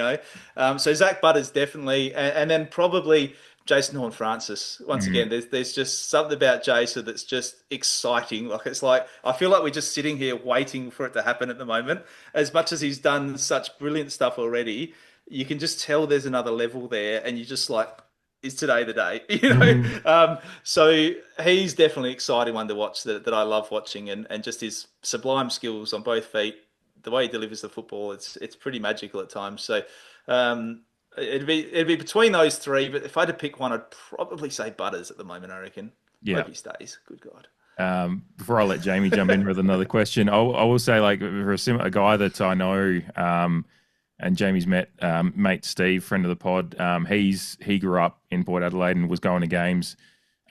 So Zach Butters definitely, and then probably Jason Horne-Francis. Once Mm. again, there's just something about Jason that's just exciting. Like it's like I feel like we're just sitting here waiting for it to happen at the moment. As much as he's done such brilliant stuff already, you can just tell there's another level there, and you just like, is today the day? Mhm. So he's definitely an exciting one to watch that I love watching, and just his sublime skills on both feet, the way he delivers the football, it's pretty magical at times. So. Um, it'd be between those three, but if I had to pick one, I'd probably say Butters at the moment, I reckon. Yeah. Hope he stays. Good God. Before I let Jamie jump in with another question, I will say, like, for a guy that I know, and Jamie's met, mate Steve, friend of the pod. He grew up in Port Adelaide and was going to games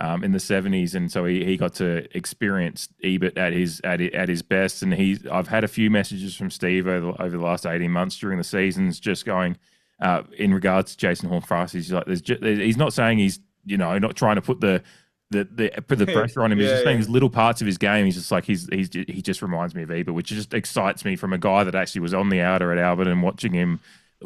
in the '70s, and so he got to experience Ebert at his best. And I've had a few messages from Steve over the last 18 months during the seasons, just going in regards to Jason Horne-Francis. He's like, he's not saying he's not trying to put the pressure on him. He's just saying there's little parts of his game. He's just like he just reminds me of Ebert, which just excites me from a guy that actually was on the outer at Alberton and watching him,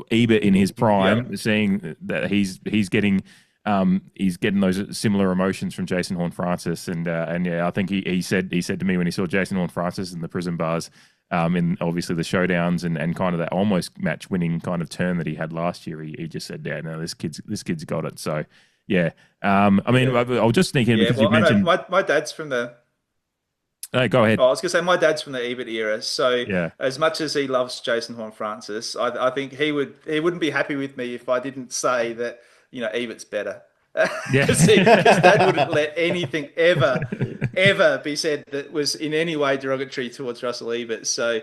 Ebert in his prime, seeing that he's getting those similar emotions from Jason Horne-Francis, and I think he said to me when he saw Jason Horne-Francis in the prison bars, in obviously the showdowns and kind of that almost match winning kind of turn that he had last year, he just said, yeah, no, this kid's got it. So. Yeah. I'll just sneak in because you mentioned my dad's from the. Go ahead. Oh, I was going to say my dad's from the Ebert era. So as much as he loves Jason Horne-Francis, I think he wouldn't be happy with me if I didn't say that Ebert's better. Because Dad wouldn't let anything ever be said that was in any way derogatory towards Russell Ebert. So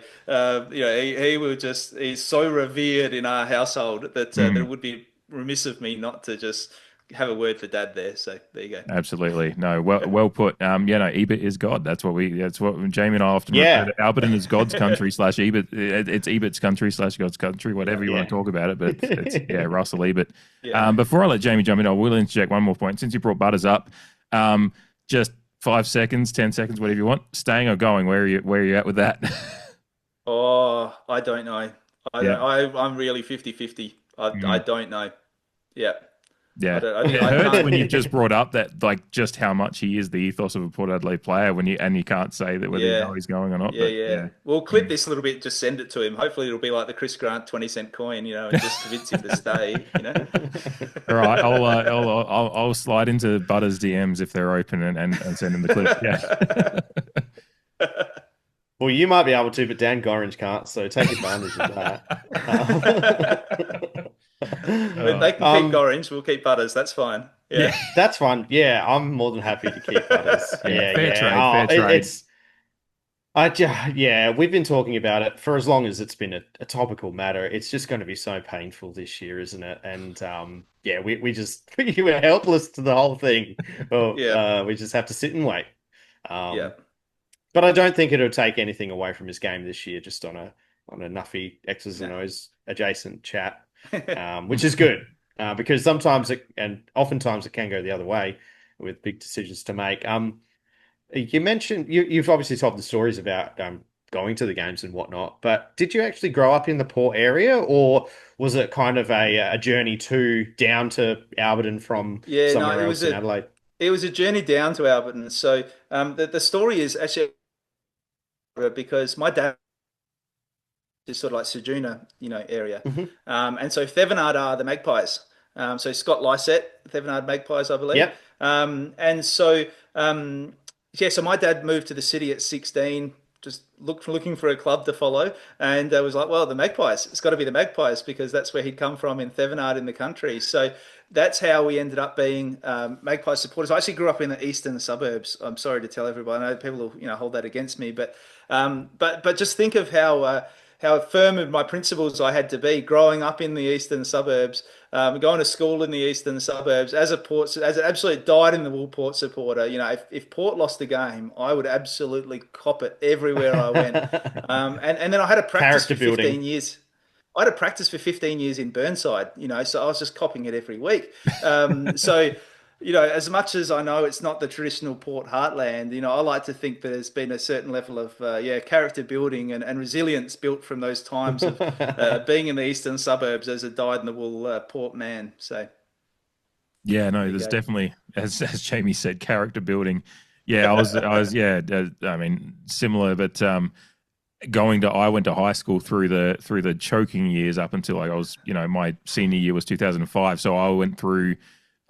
he's so revered in our household that it would be remiss of me not to just have a word for Dad there. So there you go. Absolutely. No, well put. Ebert is God. That's what Jamie and I often refer to. Alberton is God's country / Ebert. It's Ebert's country / God's country, whatever you want to talk about it. But it's Russell Ebert. Before I let Jamie jump in, I will interject one more point. Since you brought Butters up, just 5 seconds, 10 seconds, whatever you want. Staying or going? Where are you at with that? Oh, I don't know. I'm really 50-50. I don't know. Yeah. Yeah, it hurts when you've just brought up that, like, just how much he is the ethos of a Port Adelaide player you can't say that whether you know he's going or not. We'll clip this a little bit, just send it to him. Hopefully it'll be like the Chris Grant 20-cent coin, and just convince him to stay. All right, I'll slide into Butters' DMs if they're open and send him the clip. Yeah. Well, you might be able to, but Dan Gorringe can't, so take advantage of that. But they can keep Gorringe, we'll keep Butters. That's fine. Yeah, that's fine. Yeah, I'm more than happy to keep Butters. Fair trade. We've been talking about it for as long as it's been a topical matter. It's just going to be so painful this year, isn't it? And we were helpless to the whole thing. We just have to sit and wait. But I don't think it'll take anything away from his game this year, just on a nuffy X's and O's adjacent chat, which is good because sometimes oftentimes it can go the other way with big decisions to make. You mentioned you've obviously told the stories about going to the games and whatnot, but did you actually grow up in the Port area, or was it kind of a journey down to Alberton from somewhere else in Adelaide? It was a journey down to Alberton. So the story is actually because my dad is sort of like Sejuna, area. And so Thevenard are the Magpies. So Scott Lysett, Thevenard Magpies, I believe. Yep. And so, so my dad moved to the city at 16, just looking for a club to follow. And was like, well, the Magpies, it's got to be the Magpies because that's where he'd come from in Thevenard in the country. So that's how we ended up being Magpie supporters. I actually grew up in the eastern suburbs. I'm sorry to tell everybody. I know people will hold that against me, but just think of how firm of my principles I had to be growing up in the eastern suburbs, going to school in the eastern suburbs as an absolute dyed-in-the-wool Port supporter. If Port lost the game, I would absolutely cop it everywhere I went. And then I had a practice for 15 years. I had a practice for 15 years in Burnside, so I was just copying it every week. As much as I know it's not the traditional Port heartland, I like to think that there's been a certain level of, character building and resilience built from those times of being in the eastern suburbs as a dyed-in-the-wool Port man. So, yeah, no, there's definitely, as Jamie said, character building. Yeah, I was, similar, but I went to high school through the choking years up until I was, my senior year was 2005. So I went through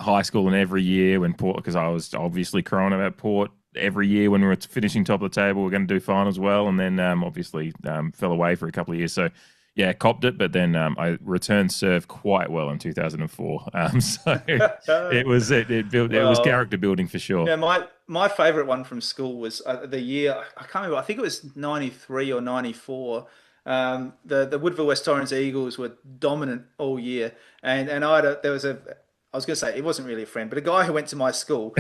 high school and every year when Port, because I was obviously crowing about Port every year when we were finishing top of the table, we're going to do finals well. And then obviously fell away for a couple of years. So yeah, copped it, but then I returned serve quite well in 2004. So it was Well, character building for sure. yeah, my favorite one from school was the year I can't remember. I think it was 93 or 94. The Woodville West Torrens Eagles were dominant all year, and there was a I was going to say it wasn't really a friend, but a guy who went to my school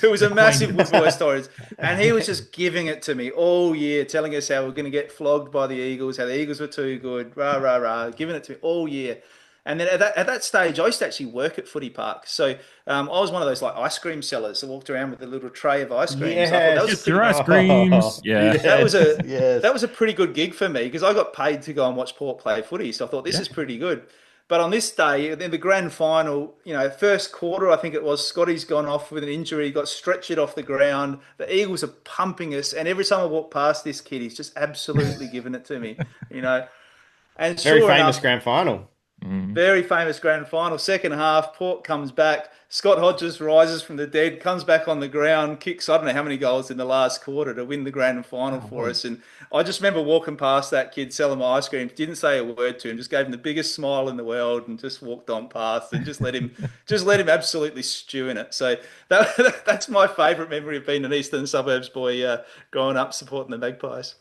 who was a massive Acquaintance. Woodville West Torrens, and he was just giving it to me all year, telling us how we're going to get flogged by the Eagles, how the Eagles were too good, rah rah rah, giving it to me all year. And then at that stage, I used to actually work at Footy Park. So I was one of those like ice cream sellers that walked around with a little tray of ice creams. I thought that was a Just pretty your ice creams. Oh, Yeah. that was yes, yes. that was a pretty good gig for me because I got paid to go and watch Port play footy. So I thought this Yeah. is pretty good. But on this day, in the grand final, first quarter, I think it was, Scotty's gone off with an injury, got stretchered off the ground. The Eagles are pumping us, and every time I walk past this kid, he's just absolutely giving it to me, you know. And Very sure famous enough, grand final. Mhm. very famous grand final. Second half, Port comes back. Scott Hodges rises from the dead, comes back on the ground, kicks I don't know how many goals in the last quarter to win the grand final Oh, for boy. us. And I just remember walking past that kid selling my ice cream, didn't say a word to him, just gave him the biggest smile in the world and just walked on past and just let him absolutely stew in it. So that's my favourite memory of being an Eastern Suburbs boy growing up supporting the Magpies.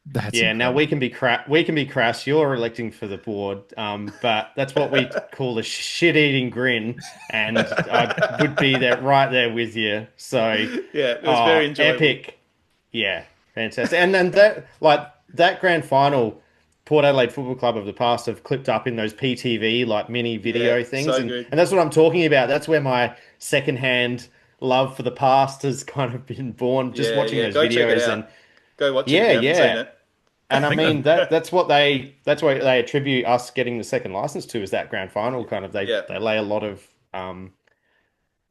That's Yeah, now we incredible. can be we can be crass. You're electing for the board, but that's what we call a shit-eating grin, and I would be there right there with you. So, Yeah, it was very oh, enjoyable. epic. Yeah, fantastic. And then that grand final, Port Adelaide Football Club of the past have clipped up in those PTV like mini Yeah, video things, so and good. that's what I'm talking about. That's where my secondhand love for the past has kind of been born, just Yeah, watching yeah. those Go check it videos. out. And Go watch it if yeah, you haven't seen yeah. it. And I mean that's what they attribute us getting the second license to is that grand final kind of Yeah, they lay a lot of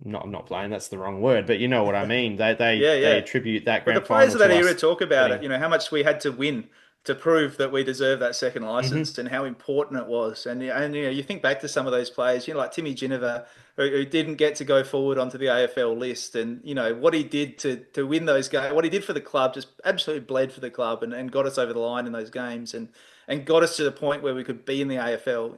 not blame, that's the wrong word, but you know what I mean. yeah, They yeah. attribute that But the grand players final of that to era us talk about it. getting How much we had to win to prove that we deserve that second hmm license and how important it was. And you think back to some of those players, like Timmy Ginniver, who didn't get to go forward onto the AFL list, and what he did to win those games, what he did for the club, just absolutely bled for the club and got us over the line in those games and got us to the point where we could be in the AFL.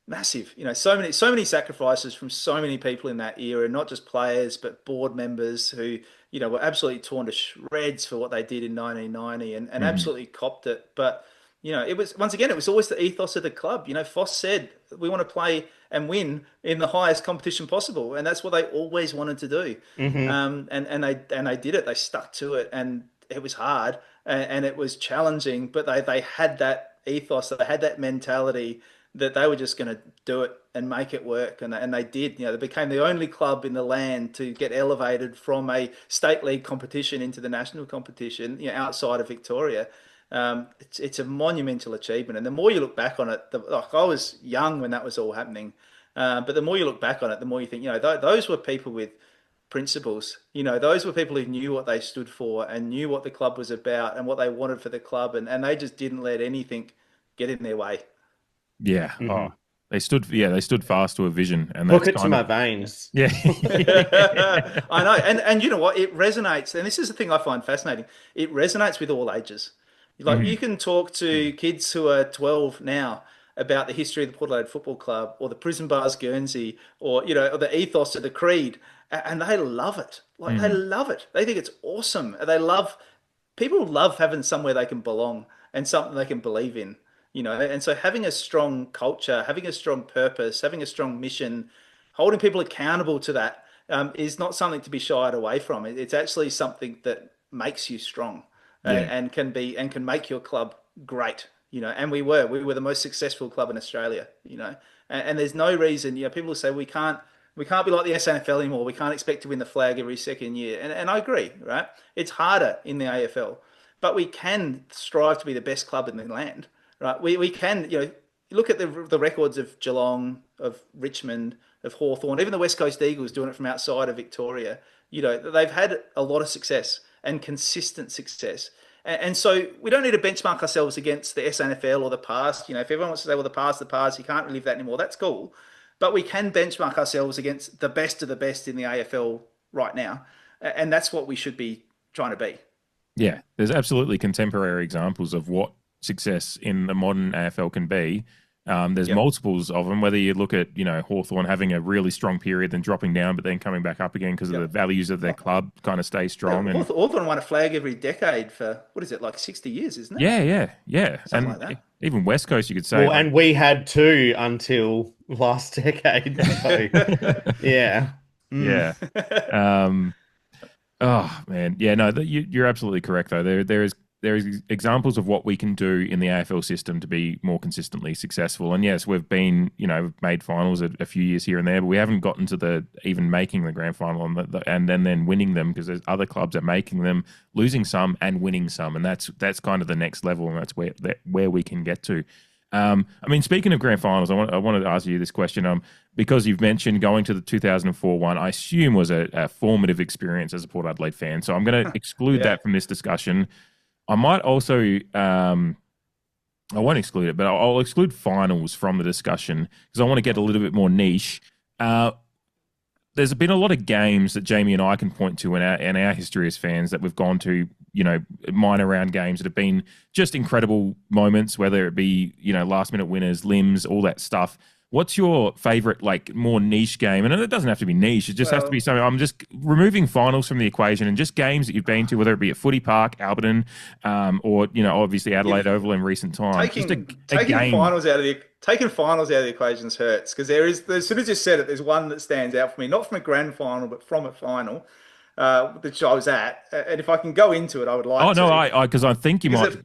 Massive. So many sacrifices from so many people in that era, not just players, but board members who, were absolutely torn to shreds for what they did in 1990 and Mhm. absolutely copped it. But, it was, once again, it was always the ethos of the club. Foss said, we want to play and win in the highest competition possible. And that's what they always wanted to do. hmm And they did it. They stuck to it. And it was hard and it was challenging, but they had that ethos, they had that mentality that they were just going to do it and make it work, and they did. They became the only club in the land to get elevated from a state league competition into the national competition, outside of Victoria. It's a monumental achievement, and the more you look back on it, like I was young when that was all happening, but the more you look back on it, the more you think, those were people with principles. Those were people who knew what they stood for and knew what the club was about and what they wanted for the club, and they just didn't let anything get in their way. Yeah. Oh, hmm they stood fast to a vision, and Hook that's it to kind of my veins. yeah. I know, and you know what? It resonates, and this is the thing I find fascinating. It resonates with all ages. Like you Mhm. can talk to kids who are 12 now about the history of the Port Adelaide Football Club or the Prison Bars Guernsey or or the ethos of the Creed, and they love it. Like they Mhm. love it. They think it's awesome. They love people love having somewhere they can belong and something they can believe in, and so having a strong culture, having a strong purpose, having a strong mission, holding people accountable to that, is not something to be shied away from. It's actually something that makes you strong Yeah. and can make your club great. And we were the most successful club in Australia. And there's no reason. People say we can't be like the SNFL anymore. We can't expect to win the flag every second year. And I agree, right? It's harder in the AFL, but we can strive to be the best club in the land, right? We can, look at the records of Geelong, of Richmond, of Hawthorn, even the West Coast Eagles doing it from outside of Victoria. They've had a lot of success and consistent success. And so we don't need to benchmark ourselves against the SNFL or the past. If everyone wants to say, well, the past, you can't relive that anymore, that's cool. But we can benchmark ourselves against the best of the best in the AFL right now. And that's what we should be trying to be. Yeah, there's absolutely contemporary examples of what success in the modern AFL can be. There's Yep. multiples of them, whether you look at, Hawthorn having a really strong period, then dropping down, but then coming back up again because of the Yep. values of their club kind of stay Yeah, strong. And Hawthorn won a flag every decade for, what is it, like 60 years, isn't it? yeah. Something like And that. even West Coast, you could say, Well, and we had two until last decade. So, yeah. Mm. yeah. Um, Oh man, yeah, no, you're absolutely correct though. There is examples of what we can do in the AFL system to be more consistently successful. And yes, we've been, we've made finals a few years here and there, but we haven't gotten to the even making the grand final and then winning them because there's other clubs that are making them, losing some and winning some, and that's kind of the next level, and that's where we can get to. I mean, speaking of grand finals, I wanted to ask you this question. Because you've mentioned going to the 2004 one, I assume was a formative experience as a Port Adelaide fan. So I'm going to exclude Yeah. that from this discussion. I might also, I won't exclude it, but I'll exclude finals from the discussion because I want to get a little bit more niche. There's been a lot of games that Jamie and I can point to in our history as fans that we've gone to, minor round games that have been just incredible moments, whether it be, last minute winners, limbs, all that stuff. What's your favorite, like, more niche game? And it doesn't have to be niche. It just has to be something. I'm just removing finals from the equation and just games that you've been to, whether it be at Footy Park, Alberton, or, obviously Adelaide Oval in recent times. Taking Just a game. taking finals out of the equations hurts because as soon as you said it, there's one that stands out for me, not from a grand final, but from a final, which I was at. And if I can go into it, I would like Oh, to. no, because I think you might.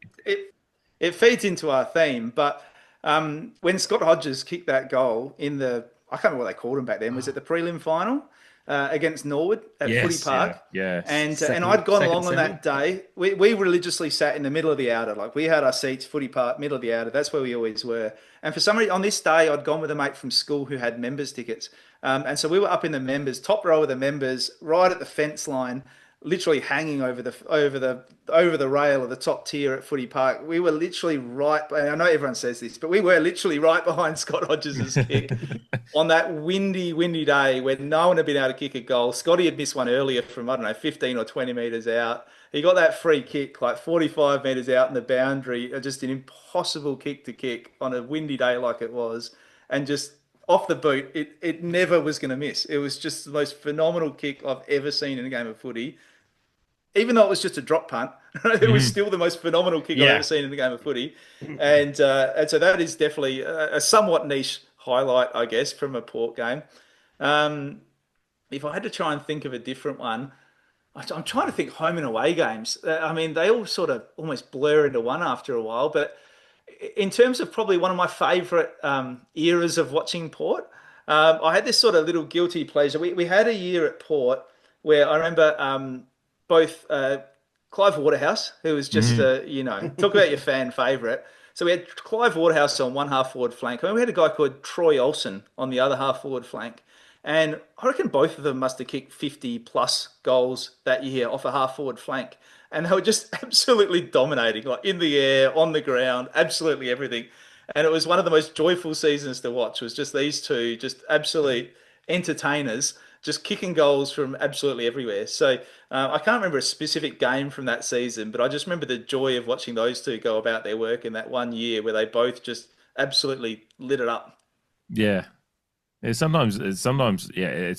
It feeds into our theme, but when Scott Hodges kicked that goal I can't remember what they called him back then. Was it the prelim final against Norwood at Footy Park? Yeah. And I'd gone along on that day. We religiously sat in the middle of the outer. Like we had our seats, Footy Park, middle of the outer. That's where we always were. And for some reason, on this day, I'd gone with a mate from school who had members tickets. And so we were up in the members, top row of the members, right at the fence line, literally hanging over the rail of the top tier at Footy Park. We were literally right. I know everyone says this, but we were literally right behind Scott Hodges' kick on that windy day when no one had been able to kick a goal. Scotty had missed one earlier from, I don't know, 15 or 20 metres out. He got that free kick like 45 metres out in the boundary, just an impossible kick to kick on a windy day like it was, and just off the boot, it never was going to miss. It was just the most phenomenal kick I've ever seen in a game of footy. Even though it was just a drop punt, it was still the most phenomenal kick I've ever seen in a game of footy. And so that is definitely a somewhat niche highlight, I guess, from a Port game. If I had to try and think of a different one, I'm trying to think home and away games. I mean, they all sort of almost blur into one after a while. But in terms of probably one of my favourite eras of watching Port, I had this sort of little guilty pleasure. We had a year at Port where I remember both Clive Waterhouse, who was just, talk about your fan favourite. So we had Clive Waterhouse on one half forward flank. And then we had a guy called Troy Olsen on the other half forward flank. And I reckon both of them must have kicked 50 plus goals that year off a half forward flank. And they were just absolutely dominating, like in the air, on the ground, absolutely everything. And it was one of the most joyful seasons to watch, was just these two, just absolute entertainers, just kicking goals from absolutely everywhere. So I can't remember a specific game from that season, but I just remember the joy of watching those two go about their work in that one year where they both just absolutely lit it up. Yeah. Sometimes, it's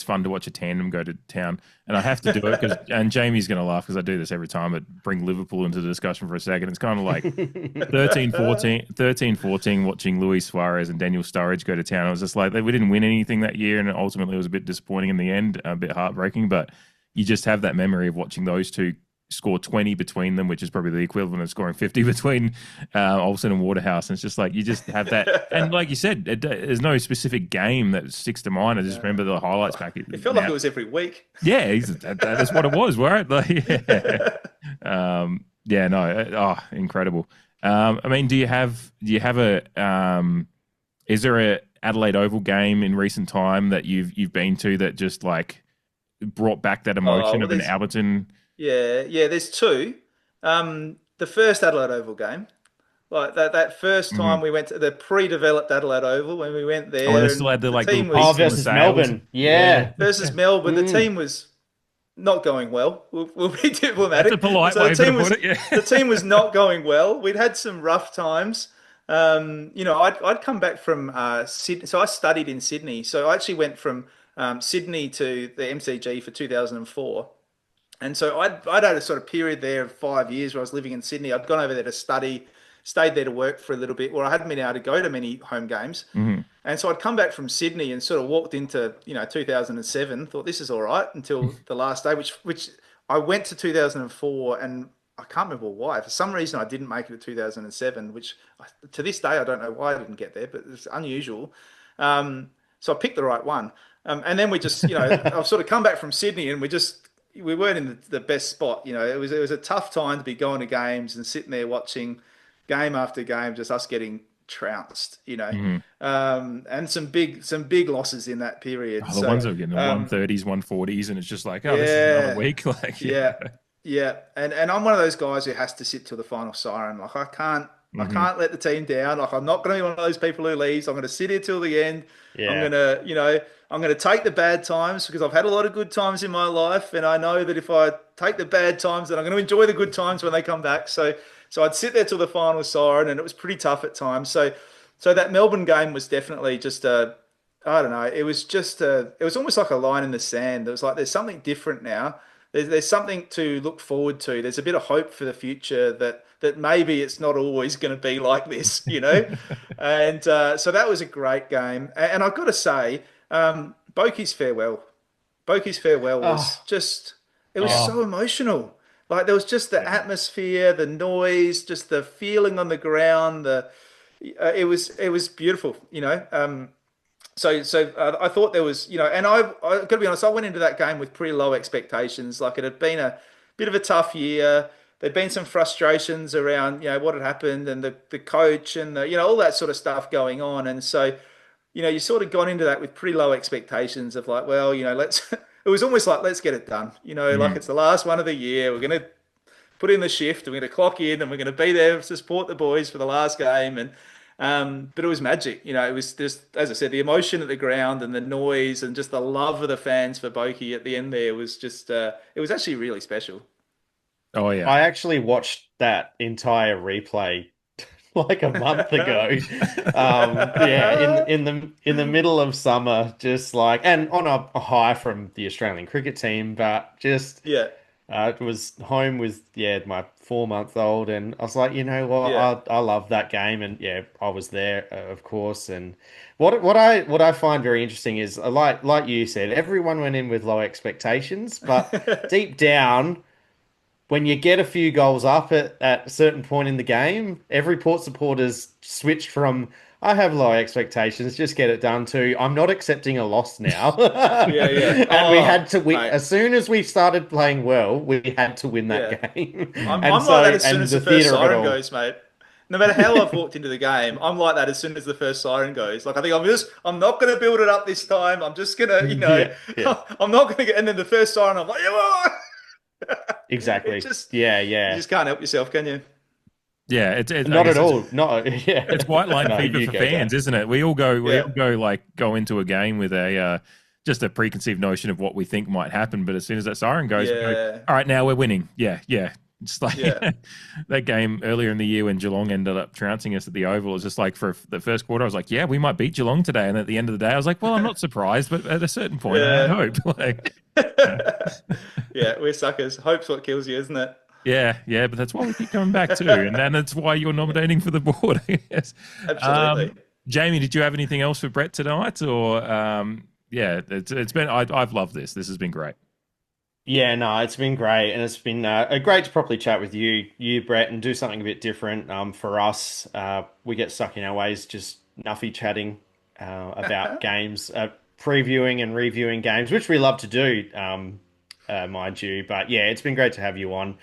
fun to watch a tandem go to town, and I have to do it and Jamie's going to laugh because I do this every time. But bring Liverpool into the discussion for a second. It's kind of like 13-14 watching Luis Suarez and Daniel Sturridge go to town. It was just like we didn't win anything that year, and ultimately it was a bit disappointing in the end, a bit heartbreaking. But you just have that memory of watching those two score 20 between them, which is probably the equivalent of scoring 50 between Olsen and Waterhouse. And it's just like you just have that. And like you said, there's no specific game that sticks to mind. I just remember the highlights back. It felt like it was every week. Yeah, that is what it was, right? Like, incredible. I mean, do you have is there a Adelaide Oval game in recent time that you've been to that just like brought back that emotion of an Alberton? Yeah, there's two. The first Adelaide Oval game, like that first time we went to the pre-developed Adelaide Oval when we went there. Oh, they still had the like team little versus Melbourne. Yeah. versus Melbourne. The team was not going well. We'll be That's a diplomatic. polite So way to put it. Yeah. the team was not going well. We'd had some rough times. I'd come back from Sydney. So I studied in Sydney. So I actually went from Sydney to the MCG for 2004. And so I'd had a sort of period there of 5 years where I was living in Sydney. I'd gone over there to study, stayed there to work for a little bit, where I hadn't been able to go to many home games. Mhm. And so I'd come back from Sydney and sort of walked into, 2007, thought this is all right until the last day, which I went to 2004 and I can't remember why. For some reason, I didn't make it to 2007, which to this day, I don't know why I didn't get there, but it's unusual. So I picked the right one. And then we just, I've sort of come back from Sydney and we weren't in the best spot. It was a tough time to be going to games and sitting there watching game after game, just us getting trounced. Mhm. And some big losses in that period. Oh, the ones So that are getting the 130s, 140s, and it's just like, oh, this is another yeah, week. Like, yeah. yeah, yeah. And I'm one of those guys who has to sit till the final siren. Like I can't. I Mhm. can't let the team down. Like I'm not going to be one of those people who leaves. I'm going to sit here till the end. I'm Yeah. going to, I'm going to take the bad times because I've had a lot of good times in my life, and I know that if I take the bad times, then I'm going to enjoy the good times when they come back. So I'd sit there till the final siren, and it was pretty tough at times. So that Melbourne game was definitely just I don't know. It was just it was almost like a line in the sand. There was like there's something different now. There's something to look forward to. There's a bit of hope for the future that maybe it's not always going to be like this. And so that was a great game. And I've got to say, Boki's farewell. Boki's farewell was Oh, just, it was yeah. so emotional. Like there was just the Yeah. atmosphere, the noise, just the feeling on the ground. It was beautiful. So I thought there was, and I got to be honest, I went into that game with pretty low expectations. Like it had been a bit of a tough year. There'd been some frustrations around, what had happened and the coach and all that sort of stuff going on. And so, you sort of gone into that with pretty low expectations of like, well, let's. It was almost like let's get it done. Like Mhm. it's the last one of the year. We're gonna put in the shift. We're going to clock in, and we're going to be there to support the boys for the last game. And but it was magic. It was just as I said, the emotion at the ground and the noise and just the love of the fans for Boki at the end there was just it was actually really special. Oh, yeah. I actually watched that entire replay like a month ago. Yeah, in the middle of summer, just like and on a high from the Australian cricket team, but just Yeah, it was home with my 4 month old, and I was like, you know what, yeah, I love that game, and yeah, I was there, of course. And what I find very interesting is like you said, everyone went in with low expectations, but deep down when you get a few goals up at a certain point in the game, every Port supporter's switched from I have low expectations, just get it done to I'm not accepting a loss now. yeah, yeah. And we had Oh, to win mate, as soon as we started playing well, we had to win yeah. that game. Mm. And I'm like that so as soon and as the the first theater of it siren all. goes, mate. No matter how I've walked into the game, I'm like that as soon as the first siren goes. Like I think I'm not going to build it up this time. I'm just gonna, Yeah, yeah. I'm not going to get. And then the first siren, I'm like, yeah. It Exactly. just, Yeah, you yeah. just can't help yourself, can you? Yeah, it's I Not at guess all. Not it's yeah. white line No, fever you for go, fans, Dave. isn't it? We all Yeah, go into a game with a just a preconceived notion of what we think might happen, but as soon as that siren goes, we go, yeah, all right, now we're winning. Yeah, yeah. It's like yeah, that game earlier in the year when Geelong ended up trouncing us at the Oval. It was just like for the first quarter, I was like, yeah, we might beat Geelong today. And at the end of the day, I was like, well, I'm not surprised, but at a certain point, I had yeah. hope. Like, Yeah, we're suckers. Hope's what kills you, isn't it? yeah, yeah, but that's why we keep coming back too, and then that's why you're nominating for the board, I guess. Absolutely. Jamie, did you have anything else for Brett tonight, or yeah, it's been I've loved this. This has been great. Yeah, no, it's been great, and it's been great to properly chat with you, Brett, and do something a bit different. For us, we get stuck in our ways, just nuffy chatting about games, previewing and reviewing games, which we love to do, mind you. But yeah, it's been great to have you on.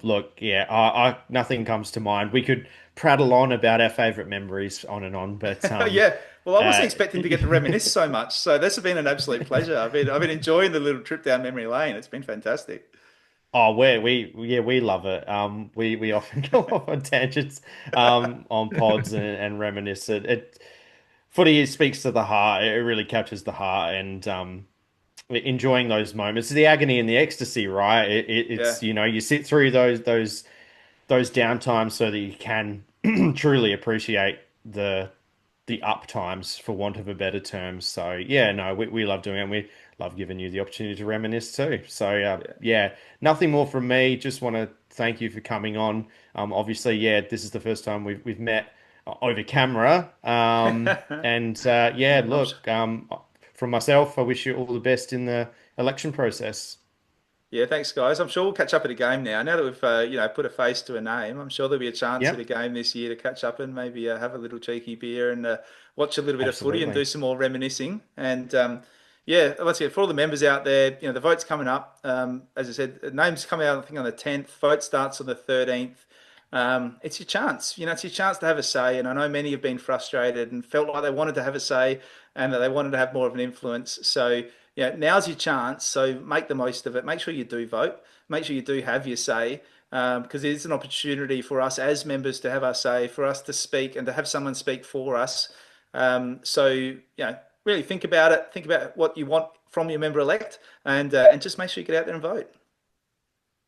Look, yeah, nothing comes to mind. We could prattle on about our favorite memories on and on, but Yeah. Well, I wasn't uh, expecting to get to reminisce so much, so this has been an absolute pleasure. I've been enjoying the little trip down memory lane. It's been fantastic. Oh, we love it. We often go off on tangents, on pods and reminisce. Footy speaks to the heart. It really captures the heart, and enjoying those moments, the agony and the ecstasy, right? Yeah. It's you sit through those downtimes so that you can truly appreciate the up times, for want of a better term. So yeah, no, we love doing it, and we love giving you the opportunity to reminisce too. So yeah, nothing more from me. Just want to thank you for coming on. Obviously, yeah, this is the first time we've met over camera. And yeah, Yeah, look, from myself, I wish you all the best in the election process. yeah, thanks, guys. I'm sure we'll catch up at a game now. Now that we've put a face to a name, I'm sure there'll be a chance at a Yep, game this year to catch up and maybe have a little cheeky beer and watch a little bit of footy and do absolutely. some more reminiscing. And yeah, let's get for all the members out there. The vote's coming up. As I said, the names come out I think on the 10th. Vote starts on the 13th. It's your chance. It's your chance to have a say. And I know many have been frustrated and felt like they wanted to have a say and that they wanted to have more of an influence. So, now's your chance. So make the most of it. Make sure you do vote. Make sure you do have your say, because it is an opportunity for us as members to have our say, for us to speak and to have someone speak for us. So, really think about it. Think about what you want from your member elect, and just make sure you get out there and vote.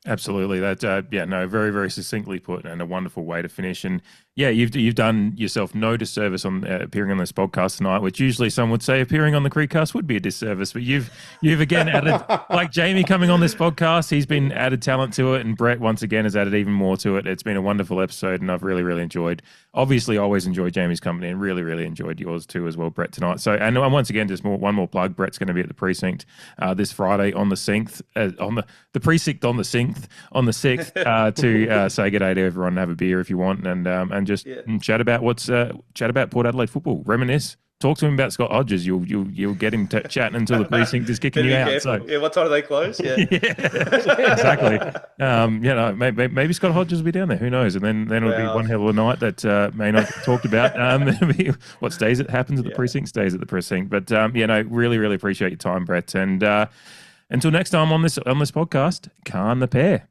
Absolutely. That yeah, no, very, very succinctly put, and a wonderful way to finish. And yeah, you've done yourself no disservice on appearing on this podcast tonight, which usually some would say appearing on the CreedCast would be a disservice. But you've again added, like Jamie coming on this podcast, he's been added talent to it, and Brett once again has added even more to it. It's been a wonderful episode, and I've really, really enjoyed. Obviously, always enjoy Jamie's company, and really, really enjoyed yours too as well, Brett, tonight. So, and once again, just one more plug. Brett's going to be at the precinct this Friday on the 6th, on the precinct on the 6th, to say good day to everyone and have a beer if you want, and just Yeah. chat about chat about Port Adelaide football, reminisce, talk to him about Scott Hodges. You'll get him chatting until the precinct is kicking Better you be out. careful. So Yeah, what time do they close? Yeah. yeah, exactly. Maybe Scott Hodges will be down there. Who knows? And then it'll be Well, one hell of a night that may not get talked about. There'll be what stays at happens at the yeah. precinct stays at the precinct. But really, really appreciate your time, Brett. And until next time on this podcast, Khan the pair.